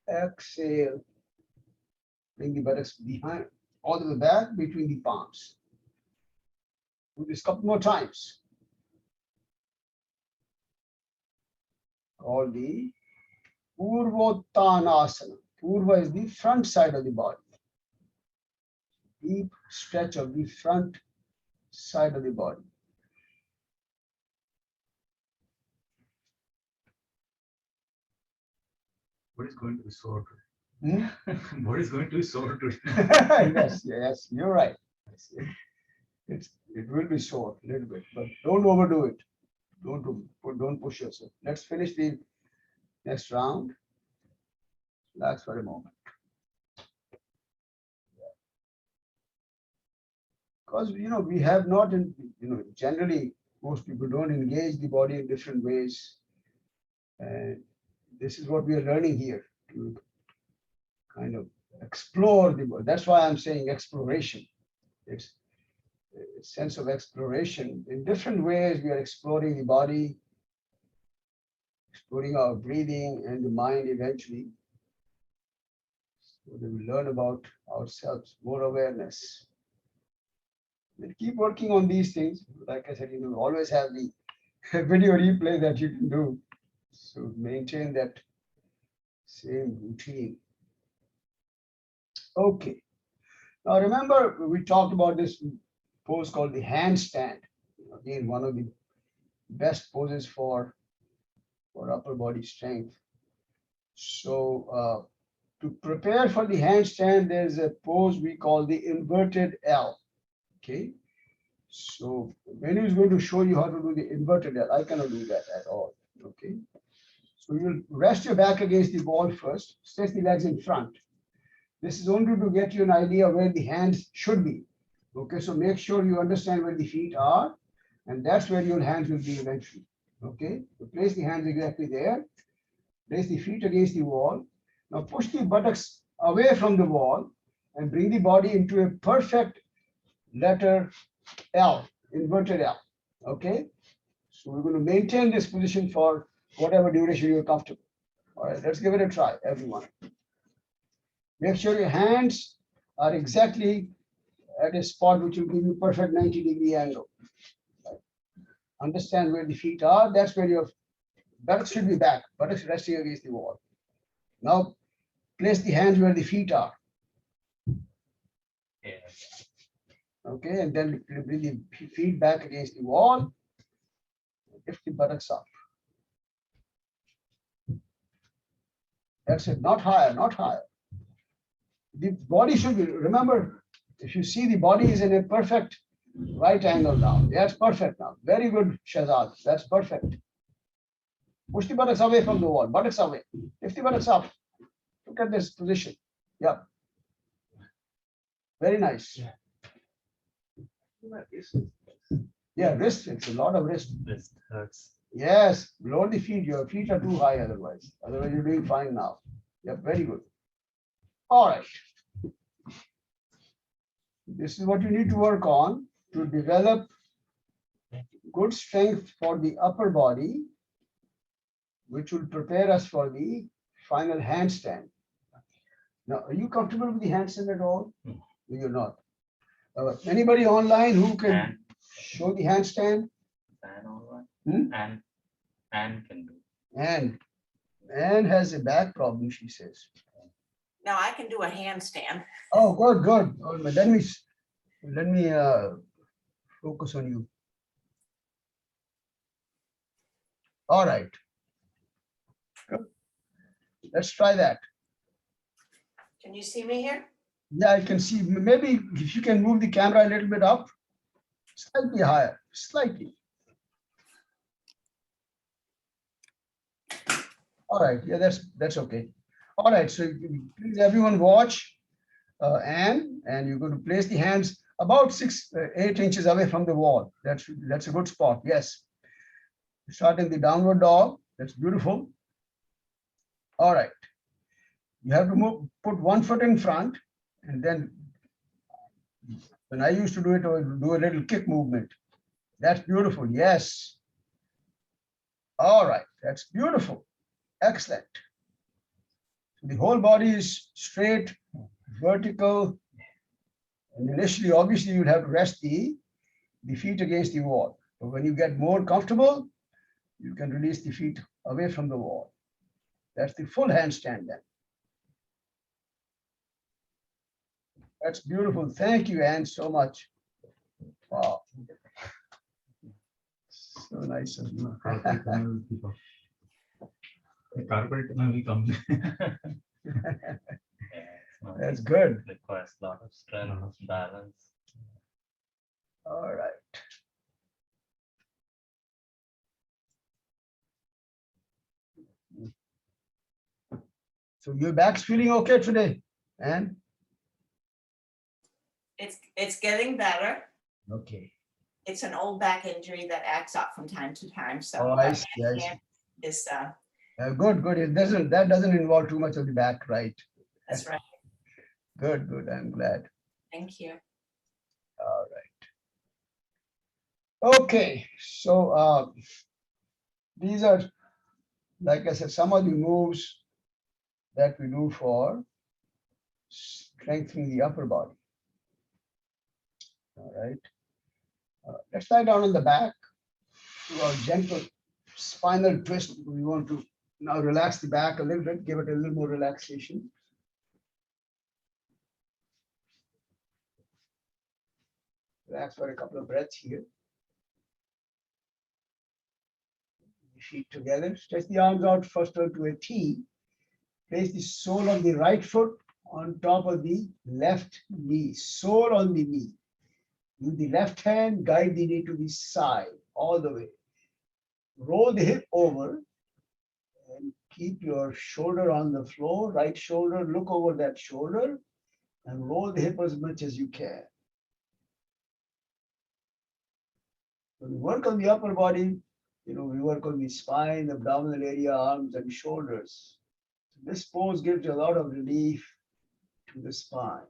Exhale, bring the buttocks behind, all the way back between the palms. Do this a couple more times. Called the Purvottanasana. Purva is the front side of the body. Deep stretch of the front side of the body. What is going to be sore Hmm? today? What is going to be sore today? Yes, you're right. It will be sore a little bit, but don't overdo it. Don't push yourself. Let's finish the next round. Relax for a moment. Because we have not, generally most people don't engage the body in different ways, and this is what we are learning here to kind of explore the body. That's why I'm saying exploration. It's a sense of exploration. In different ways, we are exploring the body, exploring our breathing and the mind eventually. So that we learn about ourselves, more awareness. And keep working on these things. Like I said, always have the video replay that you can do. So maintain that same routine. Okay. Now remember, we talked about this pose called the handstand. Again, one of the best poses for upper body strength. So To prepare for the handstand, there's a pose we call the inverted L. Okay. So Venu is going to show you how to do the inverted L. I cannot do that at all. Okay. So you'll rest your back against the wall first, stretch the legs in front. This is only to get you an idea where the hands should be. Okay, so make sure you understand where the feet are, and that's where your hands will be eventually. Okay, so place the hands exactly there, place the feet against the wall. Now push the buttocks away from the wall and bring the body into a perfect letter L, inverted L. Okay, so we're going to maintain this position for whatever duration you're comfortable. All right, let's give it a try, everyone. Make sure your hands are exactly at a spot which will give you perfect 90-degree angle. Understand where the feet are. That's where your buttocks should be back. Buttocks resting against the wall. Now place the hands where the feet are. Yeah. Okay, and then bring the feet back against the wall. Lift the buttocks up. That's it. Not higher, not higher. The body should be, remember, if you see the body is in a perfect right angle now. That's perfect now. Very good, Shahzad. That's perfect. Push the buttocks away from the wall. Buttocks away. Lift the buttocks up. Look at this position. Yeah. Very nice. Yeah, wrist. It's a lot of wrist. Wrist hurts. Yes, lower the feet. Your feet are too high otherwise. Otherwise, you're doing fine now. Yeah, very good. All right. This is what you need to work on to develop good strength for the upper body, which will prepare us for the final handstand. Now, are you comfortable with the handstand at all? No. You're not. Anybody online who can And show the handstand? all right. Hmm? And can do. And has a back problem, she says. Now I can do a handstand. Oh, good, good. Oh, let me focus on you. All right. Good. Let's try that. Can you see me here? Yeah, I can see. Maybe if you can move the camera a little bit up, slightly higher, slightly. All right. Yeah, that's okay. All right. So please, everyone, watch. And you're going to place the hands about 8 inches away from the wall. That's a good spot. Yes. Start in the downward dog. That's beautiful. All right. You have to put one foot in front, and then when I used to do it, I would do a little kick movement. That's beautiful. Yes. All right. That's beautiful. Excellent. The whole body is straight, vertical. And initially, obviously, you'll have to rest the feet against the wall. But when you get more comfortable, you can release the feet away from the wall. That's the full handstand then. That's beautiful. Thank you, Anne, so much. Wow. So nice of you. Carpal tunnel will come. Yeah, it's not That's easy. good. Requires a lot of strength, balance. All right. So your back's feeling okay today, Anne? It's getting better. Okay. It's an old back injury that acts up from time to time. So Oh, I see, I see. hand is Good, good. That doesn't involve too much of the back, right? that's right. Good, good. I'm glad. Thank you. All right. Okay. So these are, like I said, some of the moves that we do for strengthening the upper body. All right. Let's lie down on the back. Do a gentle spinal twist. We want to now relax the back a little bit, give it a little more relaxation. Relax for a couple of breaths here. Feet together. Stretch the arms out first to a T. Place the sole of the right foot on top of the left knee, sole on the knee. Use the left hand, guide the knee to the side, all the way. Roll the hip over and keep your shoulder on the floor, right shoulder, look over that shoulder and roll the hip as much as you can. When we work on the upper body, we work on the spine, abdominal area, arms and shoulders. This pose gives you a lot of relief to the spine.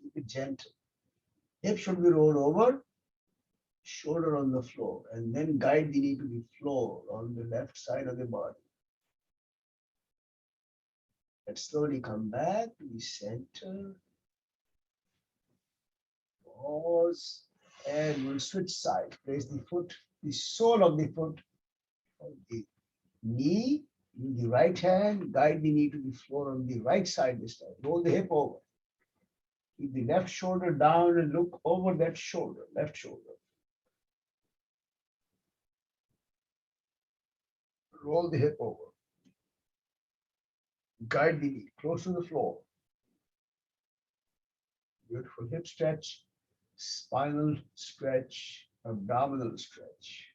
Keep it gentle. Hip should be rolled over, shoulder on the floor, and then guide the knee to the floor on the left side of the body. Let's slowly come back to the center. Pause. And we'll switch sides. Place the foot, the sole of the foot on the knee. Use the right hand, guide the knee to the floor on the right side this time. Roll the hip over. Keep the left shoulder down and look over that shoulder, left shoulder. Roll the hip over. Guide the knee close to the floor. Beautiful hip stretch, spinal stretch, abdominal stretch.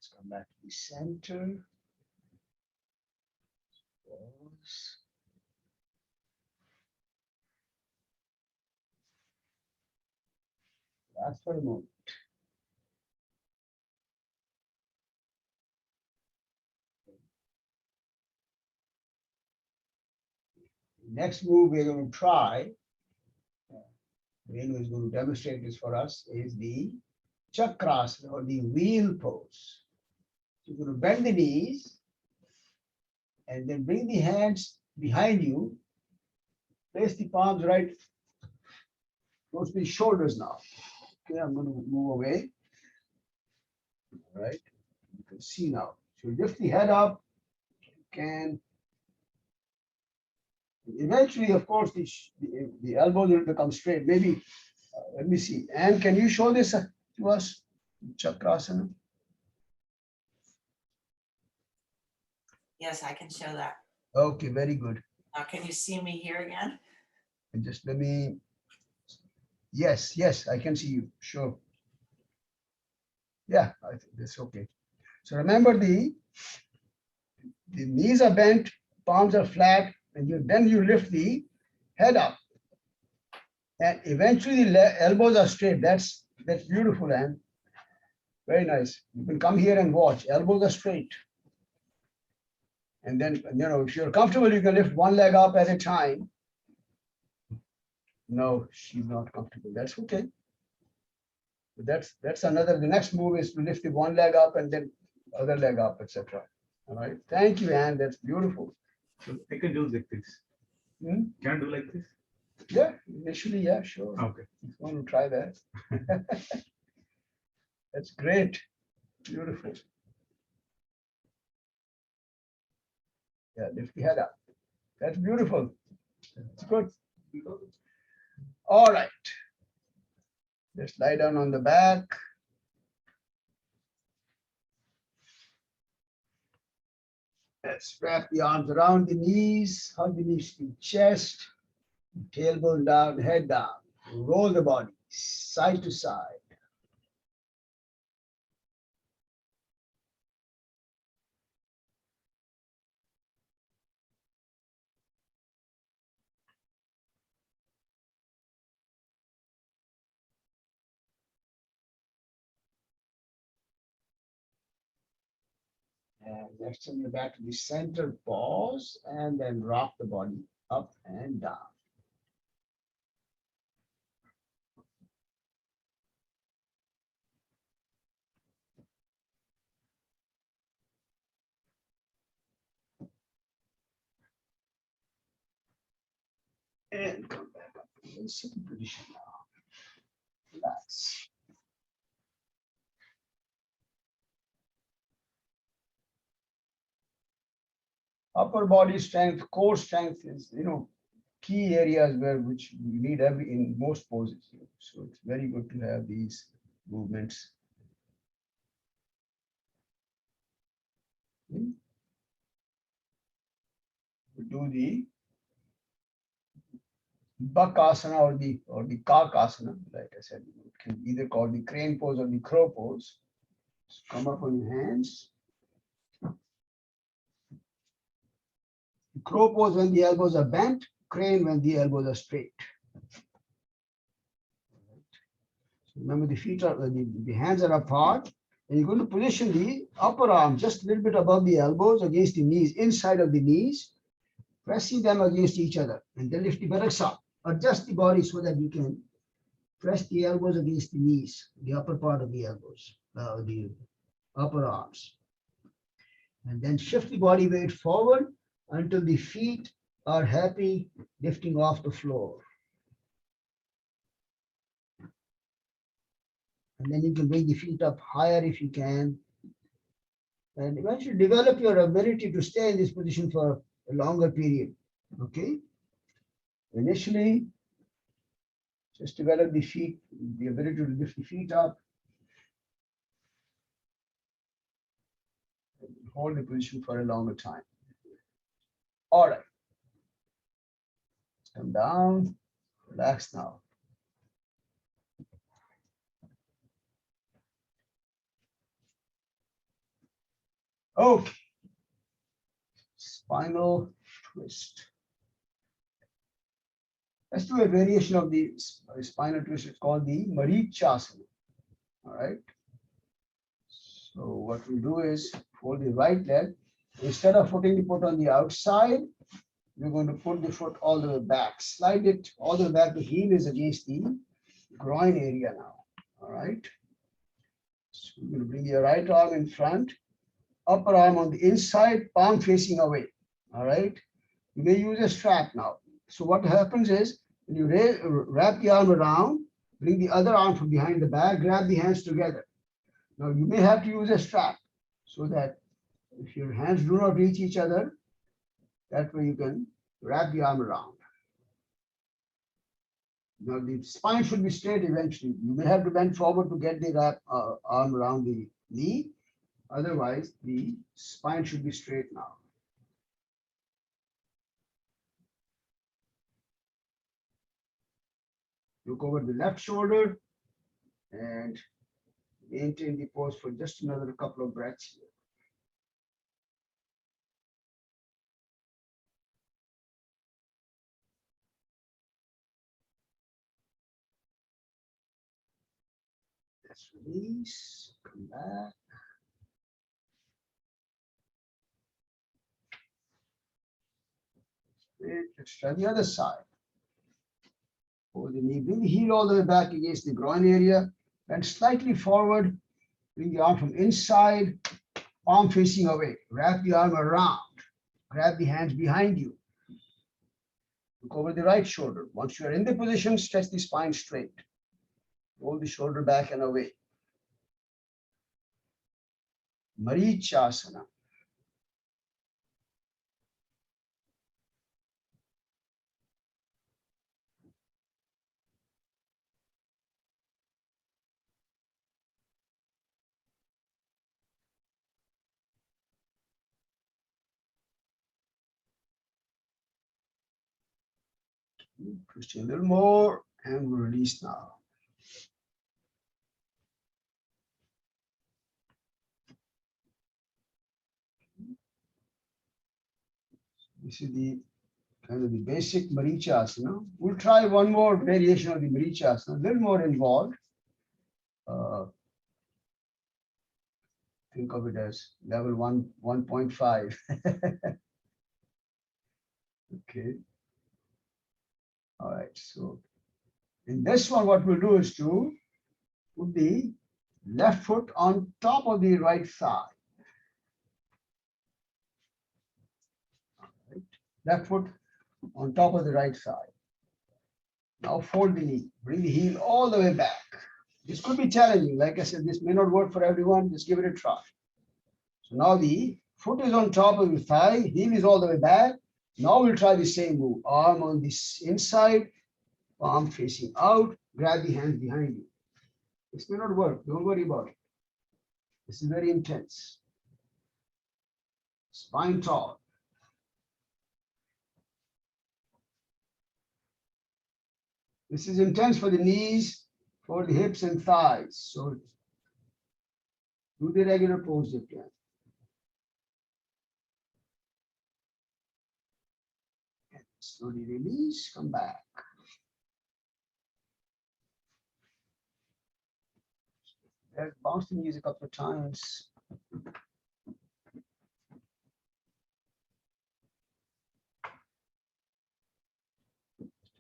Let's come back to the center. Pause. Last for a moment. Next move we're going to try, Renu is going to demonstrate this for us, is the chakrasana or the wheel pose. So you're going to bend the knees and then bring the hands behind you. Place the palms right close to the shoulders now. Okay, I'm going to move away. All right, you can see now. So lift the head up. You can. Eventually, of course, the elbows will become straight. Maybe, let me see. Anne, can you show this to us? Chakrasana. Yes, I can show that. Okay, very good. Now, can you see me here again? And just let me. Yes, I can see you. Sure. Yeah, I think that's okay. So remember the knees are bent, palms are flat, and then you lift the head up. And eventually the elbows are straight. That's beautiful, Anne. Very nice. You can come here and watch. Elbows are straight. And then, if you're comfortable, you can lift one leg up at a time. No, she's not comfortable. That's okay. But that's another. The next move is to lift the one leg up and then other leg up, etc. All right. Thank you, Anne. That's beautiful. So I can do like this. Hmm? Can I do like this? Yeah, initially, yeah, sure. Okay. If you want to try that. That's great. Beautiful. Yeah, lift the head up. That's beautiful. That's good. All right. Just lie down on the back. Let's wrap the arms around the knees, hug the knees to the chest, tailbone down, head down. Roll the body side to side. And let's send the back to the center, pause, and then rock the body up and down. And come back up to the sitting position now. Relax. Upper body strength, core strength is, key areas which we need in most poses. So it's very good to have these movements. We do the Bakasana or the Kakasana, like I said, it can be either called the crane pose or the crow pose. So come up on your hands. Crow pose when the elbows are bent, crane when the elbows are straight. So remember, the feet are the hands are apart, and you're going to position the upper arm just a little bit above the elbows against the knees, inside of the knees, pressing them against each other, and then lift the buttocks up. Adjust the body so that you can press the elbows against the knees, the upper part of the elbows, the upper arms. And then shift the body weight forward until the feet are happy lifting off the floor. And then you can bring the feet up higher if you can. And eventually develop your ability to stay in this position for a longer period. Okay? Initially, just develop the feet, the ability to lift the feet up. Hold the position for a longer time. All right. Come down, relax now. Okay. Spinal twist. Let's do a variation of the spinal twist. It's called the Marichasana. All right. So what we do is fold the right leg. Instead of putting the foot on the outside, we're going to put the foot all the way back. Slide it all the way back. The heel is against the groin area now. All right. So we're going to bring your right arm in front, upper arm on the inside, palm facing away. All right. You may use a strap now. So what happens is when you wrap the arm around, bring the other arm from behind the back, grab the hands together. Now you may have to use a strap so that if your hands do not reach each other, that way you can wrap the arm around. Now the spine should be straight eventually. You may have to bend forward to get the arm around the knee. Otherwise, the spine should be straight now. Look over the left shoulder and maintain the pose for just another couple of breaths here. Let's release, come back. Great. Let's try the other side. Hold the knee, bring the heel all the way back against the groin area, bend slightly forward, bring the arm from inside, palm facing away, wrap the arm around, grab the hands behind you. Look over the right shoulder. Once you are in the position, stretch the spine straight. Roll the shoulder back and away. Marichasana. Twist a little more and we'll release now. This is the kind of the basic Marichasana. We'll try one more variation of the Marichasana, a little more involved. think of it as level 1.5. Okay. All right. So in this one, what we'll do is to put the left foot on top of the right thigh. Right. Left foot on top of the right thigh. Now fold the knee, bring the heel all the way back. This could be challenging. Like I said, this may not work for everyone. Just give it a try. So now the foot is on top of the thigh, heel is all the way back. Now we'll try the same move. Arm on this inside, palm facing out, grab the hands behind you. This may not work. Don't worry about it. This is very intense. Spine tall. This is intense for the knees, for the hips and thighs. So do the regular pose if you can. And slowly release, come back. Bounce the knees a couple of times.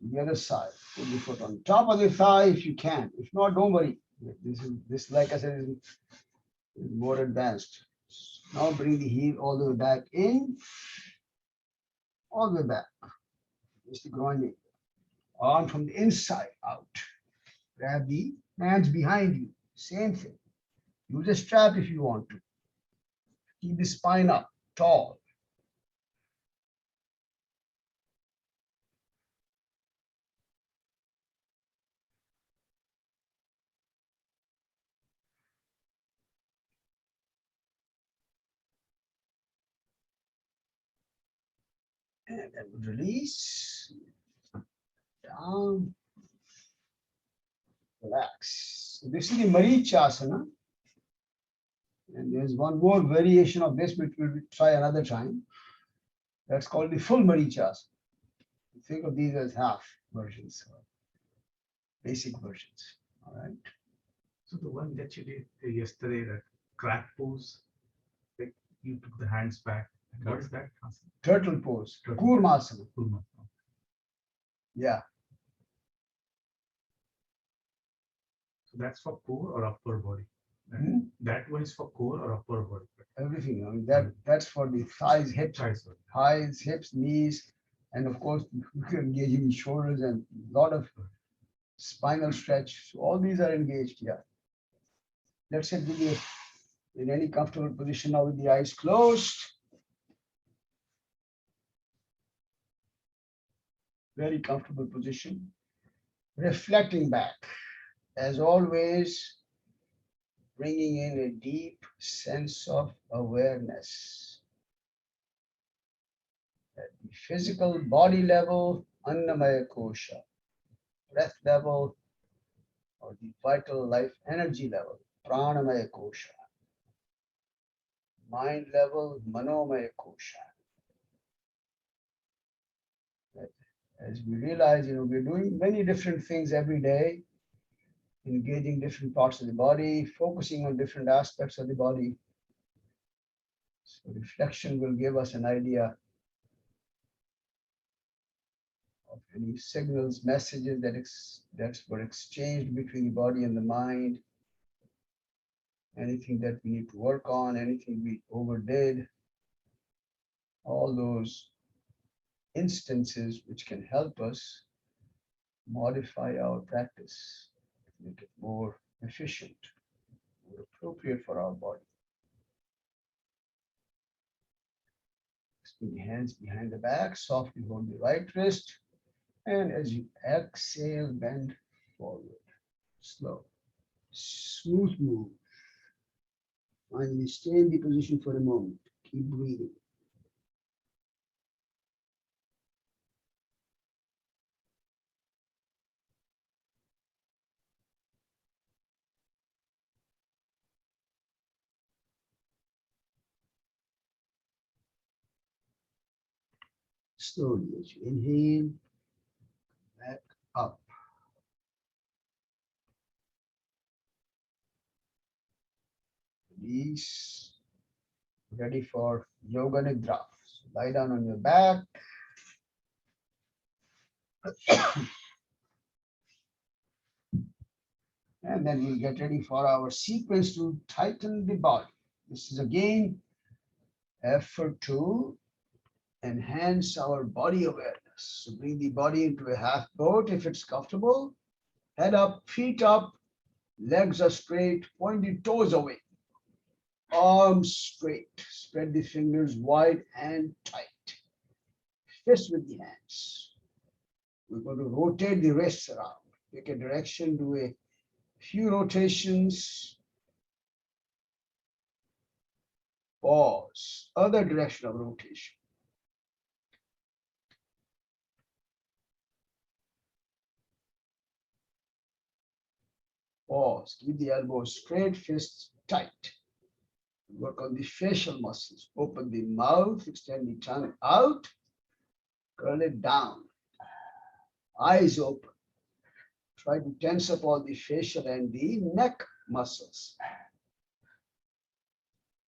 The other side, put the foot on top of the thigh if you can. If not, don't worry. This, like I said, is more advanced. Now bring the heel all the way back in, all the way back. Just the groin in. Arm from the inside out. Grab the hands behind you. Same thing. Use a strap if you want to. Keep the spine up, tall. And then release. Down. Relax. So this is the Marichasana. And there's one more variation of this, which we'll try another time. That's called the full Marichasana. Think of these as half versions, basic versions. All right. So the one that you did yesterday, that crack pose, like you took the hands back. What is that? Turtle pose. Turtle. Kurmasana. Kurma. Yeah. So that's for core or upper body? Hmm? That one is for core or upper body? Everything. I mean, that's for the thighs, hips, hips, knees, and of course, you're engaging shoulders and a lot of spinal stretch. So all these are engaged here. Let's say be in any comfortable position now with the eyes closed. Very comfortable position. Reflecting back. As always, bringing in a deep sense of awareness. At the physical body level, Annamaya Kosha. Breath level, or the vital life energy level, Pranamaya Kosha. Mind level, Manomaya Kosha. As we realize, we're doing many different things every day, engaging different parts of the body, focusing on different aspects of the body. So reflection will give us an idea of any signals, messages that were exchanged between the body and the mind, anything that we need to work on, anything we overdid, all those instances which can help us modify our practice, make it more efficient, more appropriate for our body. Spin the hands behind the back, softly hold the right wrist, and as you exhale, bend forward. Slow, smooth move. Finally, stay in the position for a moment. Keep breathing. Slowly, as you inhale, back up. Release. ready for Yoga Nidra. So lie down on your back. And then we'll get ready for our sequence to tighten the body. This is again effort to enhance our body awareness. So bring the body into a half boat if it's comfortable. Head up, feet up, legs are straight, point the toes away. Arms straight. Spread the fingers wide and tight. Fist with the hands. We're going to rotate the wrists around. Pick a direction, do a few rotations. Pause. Other direction of rotation. Pause. Keep the elbows straight, fists tight. Work on the facial muscles. Open the mouth, extend the tongue out, curl it down. Eyes open. Try to tense up all the facial and the neck muscles.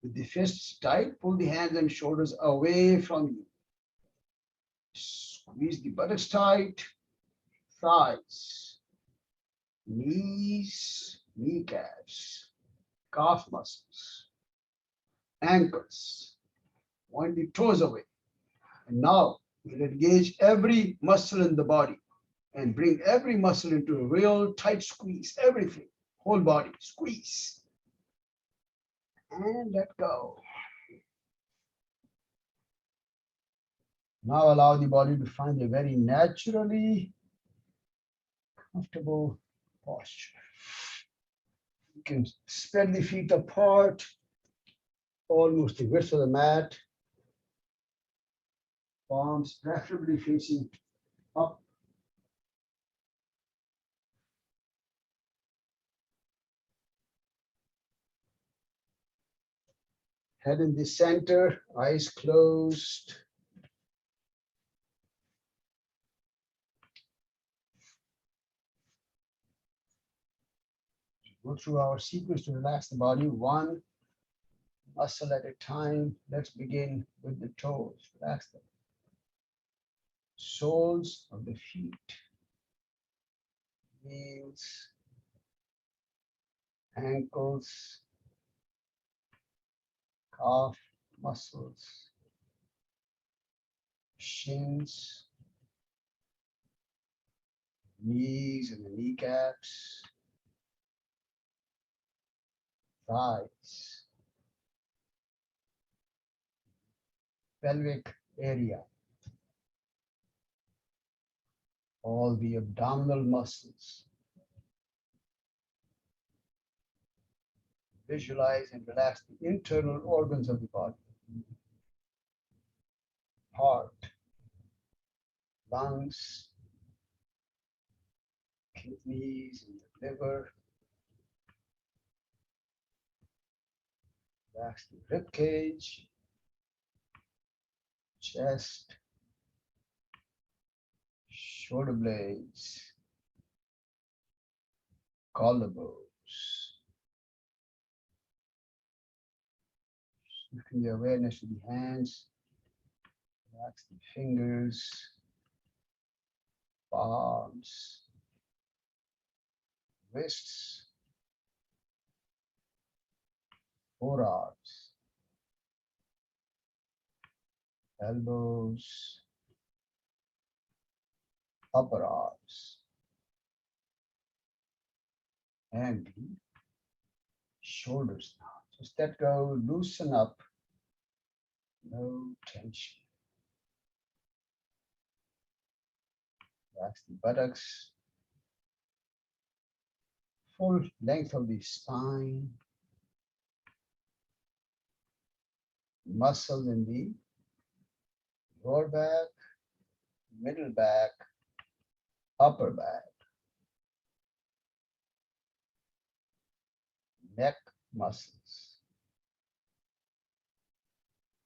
With the fists tight, pull the hands and shoulders away from you. Squeeze the buttocks tight, thighs, knees, kneecaps, calf muscles, ankles. Point the toes away. And now we'll engage every muscle in the body and bring every muscle into a real tight squeeze, everything, whole body, squeeze. And let go. Now allow the body to find a very naturally comfortable posture. You can spread the feet apart, almost the width of the mat. Palms preferably facing up. Head in the center, eyes closed. Go through our sequence to relax the body, one muscle at a time. Let's begin with the toes. Relax them. Soles of the feet, heels, ankles, calf muscles, shins, knees and the kneecaps, thighs, pelvic area, all the abdominal muscles. Visualize and relax the internal organs of the body. Heart, lungs, kidneys, and the liver. Relax the rib cage, chest, shoulder blades, collarbones. Shifting the awareness to the hands, relax the fingers, palms, wrists, forearms, elbows, upper arms, and the shoulders now. Just let go, loosen up, no tension. Relax the buttocks, full length of the spine, muscles in the lower back, middle back, upper back, neck muscles,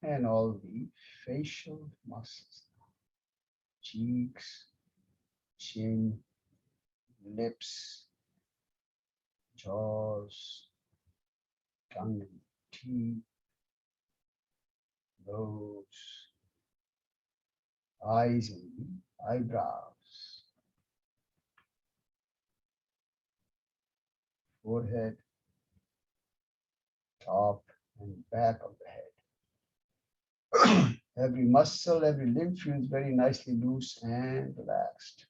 and all the facial muscles, cheeks, chin, lips, jaws, tongue, teeth, nose, eyes and eyebrows, forehead, top and back of the head. Every muscle, every limb feels very nicely loose and relaxed.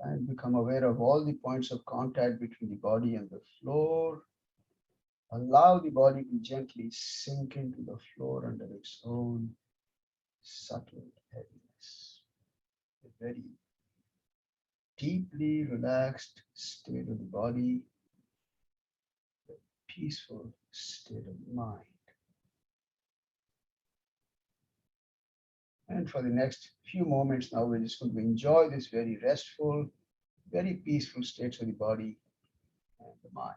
And become aware of all the points of contact between the body and the floor. Allow the body to gently sink into the floor under its own subtle heaviness. A very deeply relaxed state of the body, a peaceful state of the mind. And for the next few moments now, we're just going to enjoy this very restful, very peaceful states of the body and the mind.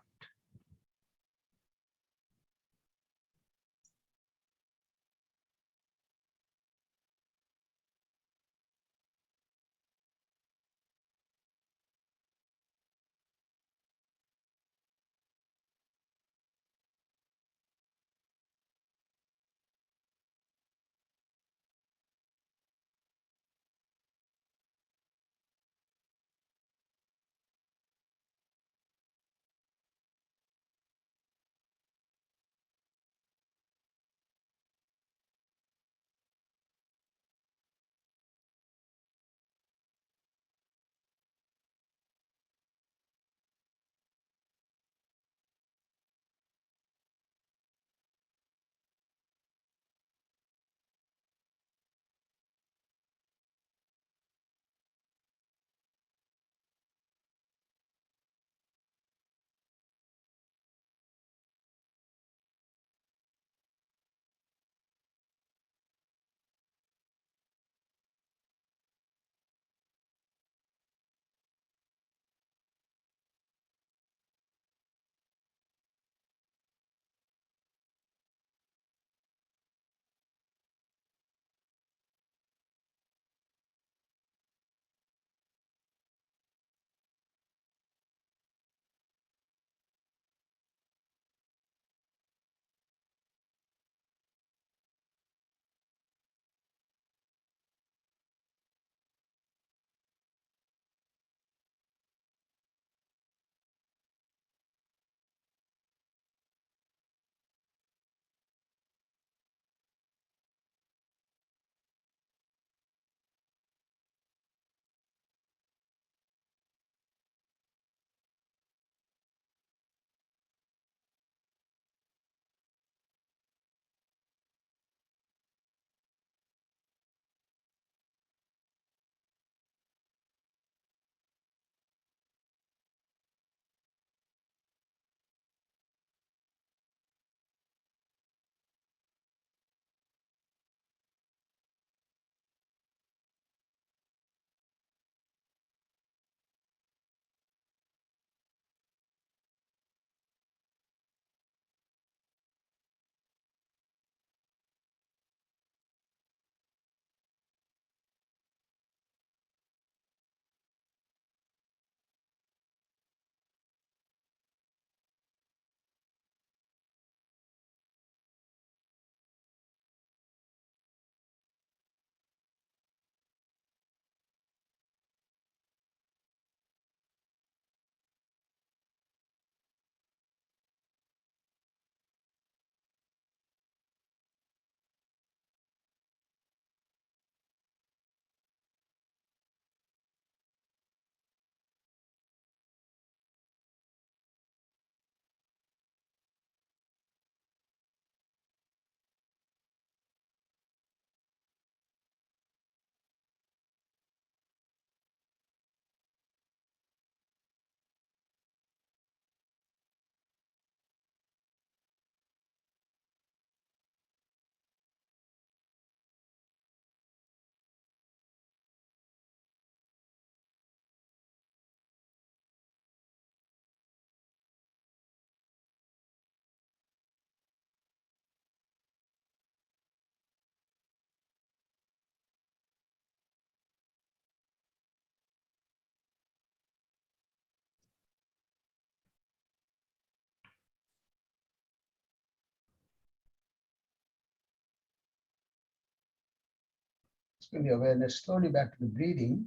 bring the awareness slowly back to the breathing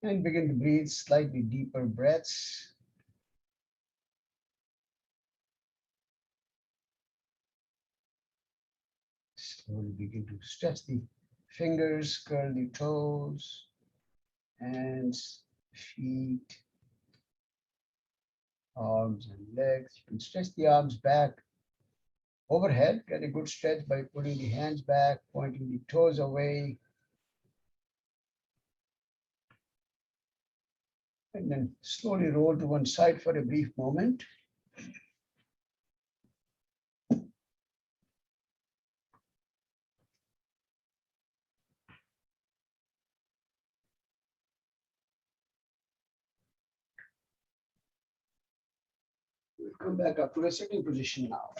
and begin to breathe slightly deeper breaths. Slowly begin to stretch the fingers, curl the toes, hands, feet, arms and legs. You can stretch the arms back overhead. Get a good stretch by putting the hands back, pointing the toes away. And then slowly roll to one side for a brief moment. We'll come back up to a sitting position now.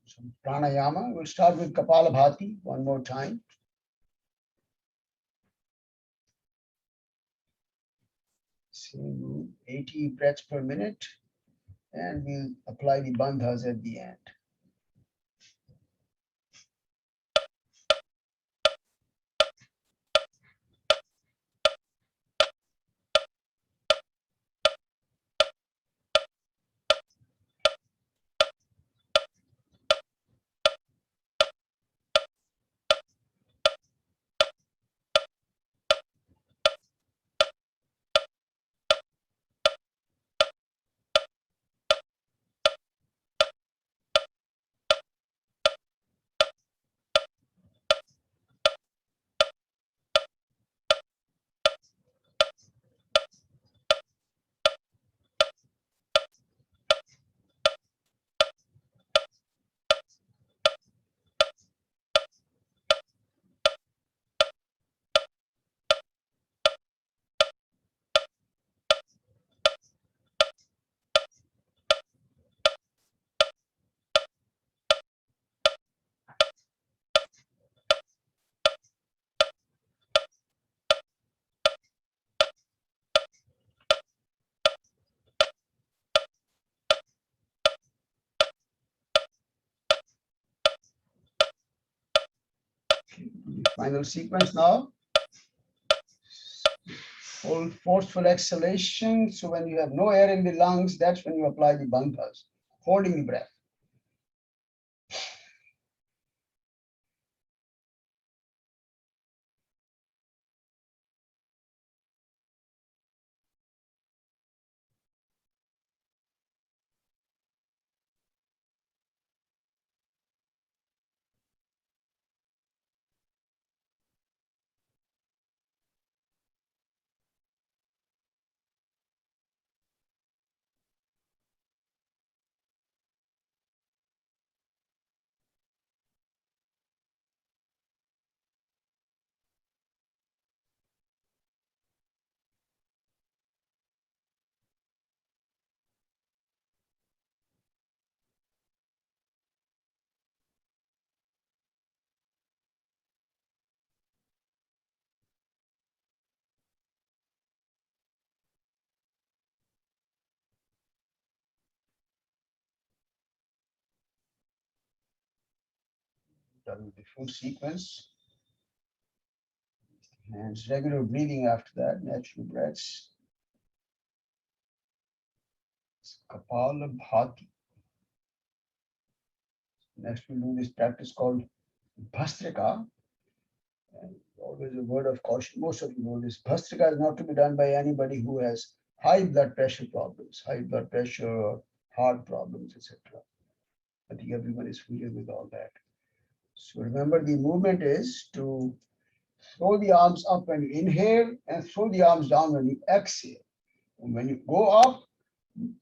Some pranayama. We'll start with Kapalabhati one more time. Same rule, 80 breaths per minute, and we'll apply the bandhas at the end. Final sequence now. Full forceful exhalation. So when you have no air in the lungs, that's when you apply the bandhas, holding the breath. Done with the full sequence. And it's regular breathing after that, natural breaths. Kapalabhati. Next, we'll do this practice called Bhastrika. And always a word of caution. Most of you know this. Bhastrika is not to be done by anybody who has high blood pressure problems, high blood pressure, or heart problems, etc. I think everyone is familiar with all that. So remember, the movement is to throw the arms up when you inhale and throw the arms down when you exhale. And when you go up,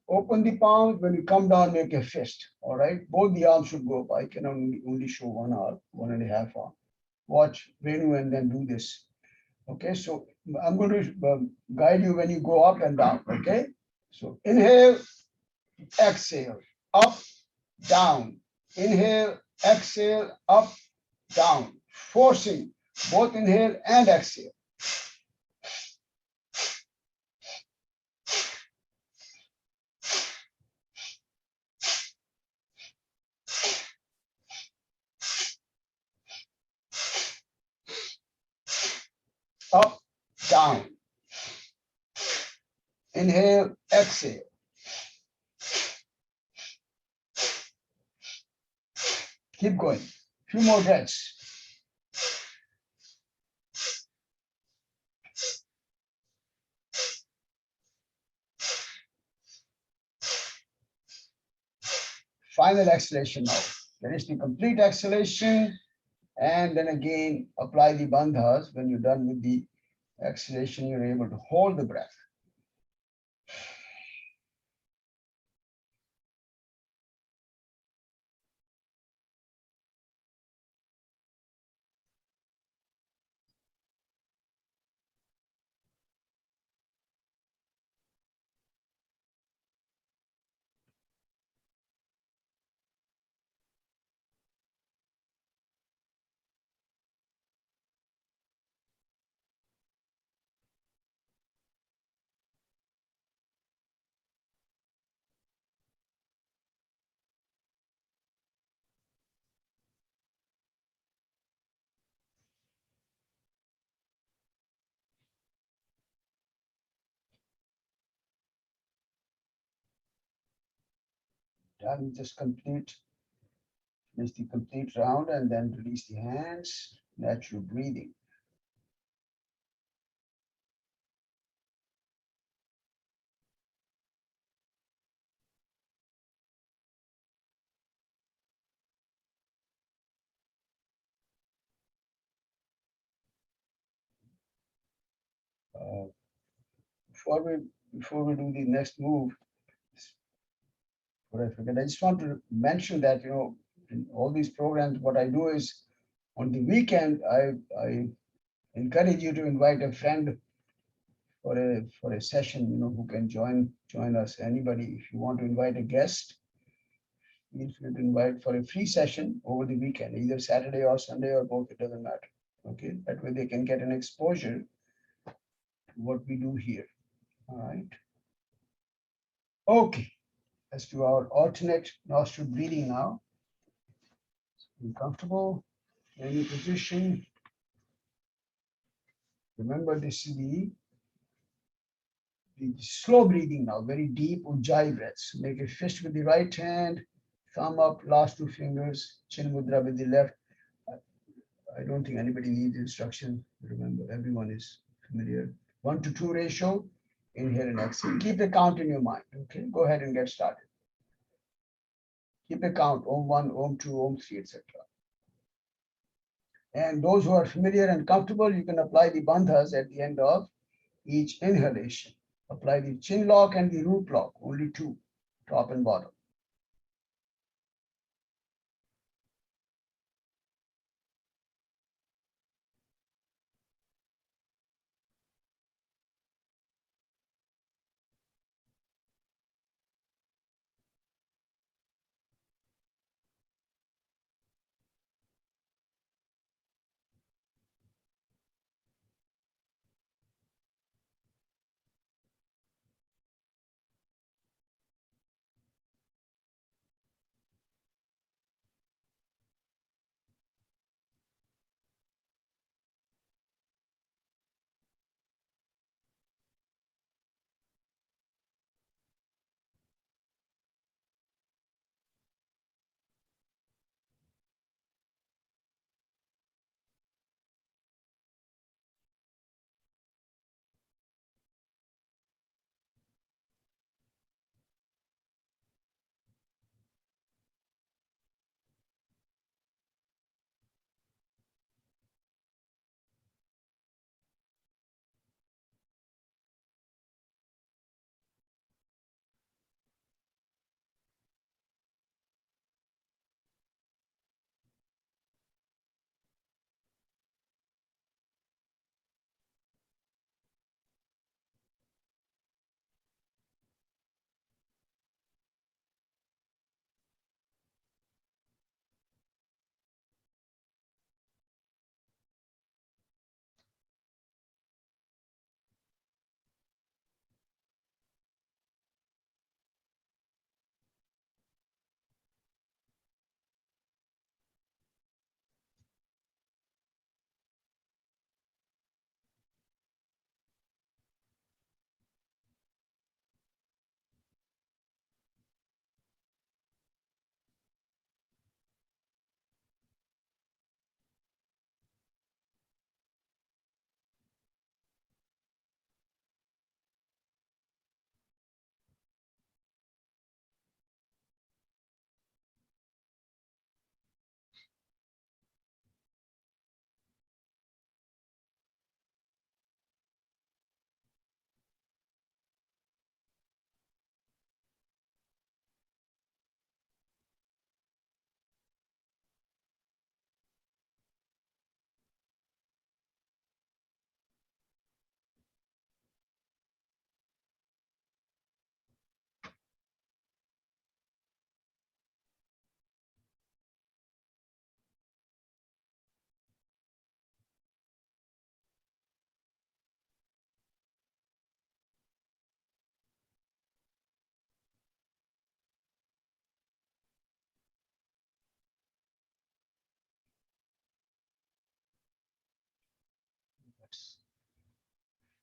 open the palms. When you come down, make a fist. All right. Both the arms should go up. I can only show one arm, 1.5 arm. Watch Venu and then do this. Okay. So I'm going to guide you when you go up and down. Okay. So inhale, exhale, up, down. Inhale, exhale, up, down. forcing both inhale and exhale. Up, down. Inhale, exhale. Keep going. Few more breaths. Final exhalation now. Finish the complete exhalation and then again apply the bandhas. When you're done with the exhalation, you're able to hold the breath. Done, just complete. Finish the complete round and then release the hands. Natural breathing. Uh, before we do the next move, what I forget, I just want to mention that in all these programs, what I do is on the weekend, I encourage you to invite a friend for a session, who can join us. Anybody, if you want to invite a guest, feel free to invite for a free session over the weekend, either Saturday or Sunday or both, it doesn't matter. Okay, that way they can get an exposure to what we do here. All right. Okay, let's do our alternate nostril breathing now. Be comfortable in any position. Remember, this is the slow breathing now, very deep ujjayi breaths. Make a fist with the right hand, thumb up, last two fingers, chin mudra with the left. I don't think anybody needs instruction. Remember, everyone is familiar. 1-to-2 ratio, inhale and exhale. Keep the count in your mind. Okay, go ahead and get started. Keep a count, Om 1, Om 2, Om 3, etc. And those who are familiar and comfortable, you can apply the bandhas at the end of each inhalation. Apply the chin lock and the root lock, only two, top and bottom.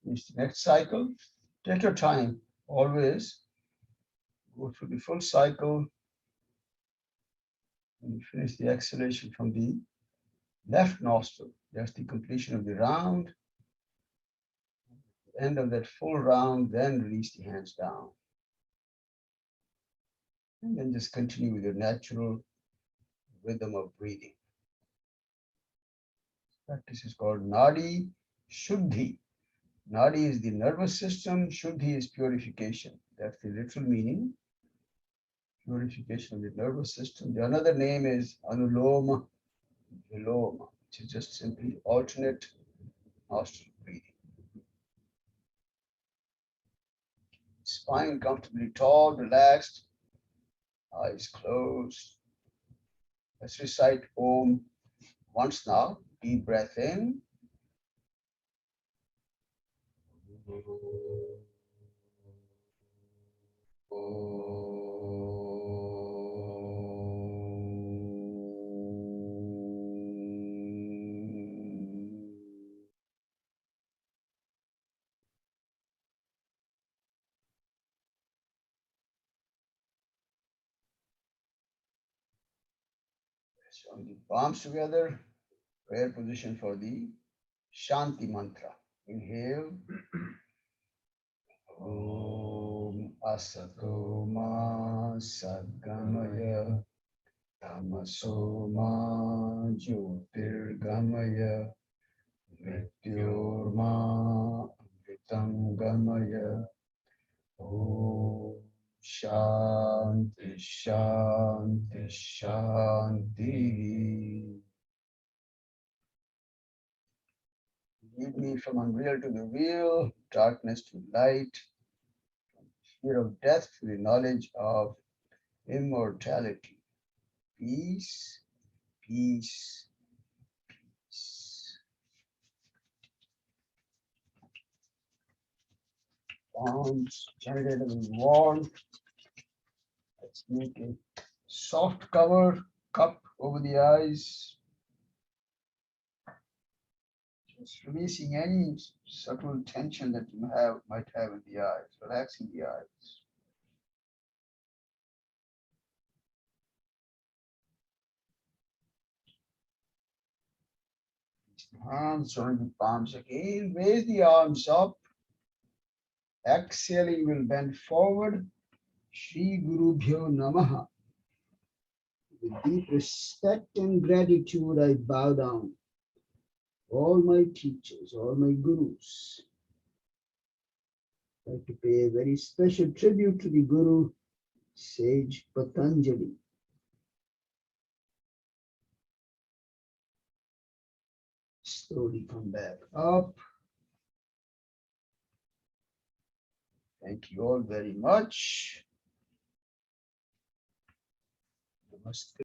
Finish the next cycle. Take your time. Always go through the full cycle. When you finish the exhalation from the left nostril, that's the completion of the round. End of that full round, then release the hands down. And then just continue with your natural rhythm of breathing. Practice is called Nadi Shuddhi. Nadi is the nervous system, Shuddhi is purification. That's the literal meaning. Purification of the nervous system. The another name is Anuloma Viloma, which is just simply alternate nostril breathing. Spine comfortably tall, relaxed, eyes closed. Let's recite Om once now. Deep breath in. Showing the palms together, prayer position for the Shanti mantra. Inhale. Om Asato Ma Sadgamaya Tamaso Ma Jyotirgamaya Mrityorma Amritangamaya. Om Shanti Shanti Shanti. Lead me from unreal to the real, darkness to light, from fear of death to the knowledge of immortality. Peace, peace, peace. Palms generated with warmth. Let's make a soft cover, cup over the eyes. Just releasing any subtle tension that you might have in the eyes, relaxing the eyes. Hands join the palms again. Raise the arms up. Exhaling, will bend forward. Shri Guru Bhyo Namaha. With deep respect and gratitude, I bow down. All my teachers, all my gurus. I'd like to pay a very special tribute to the Guru, Sage Patanjali. Slowly come back up. Thank you all very much. Namaste.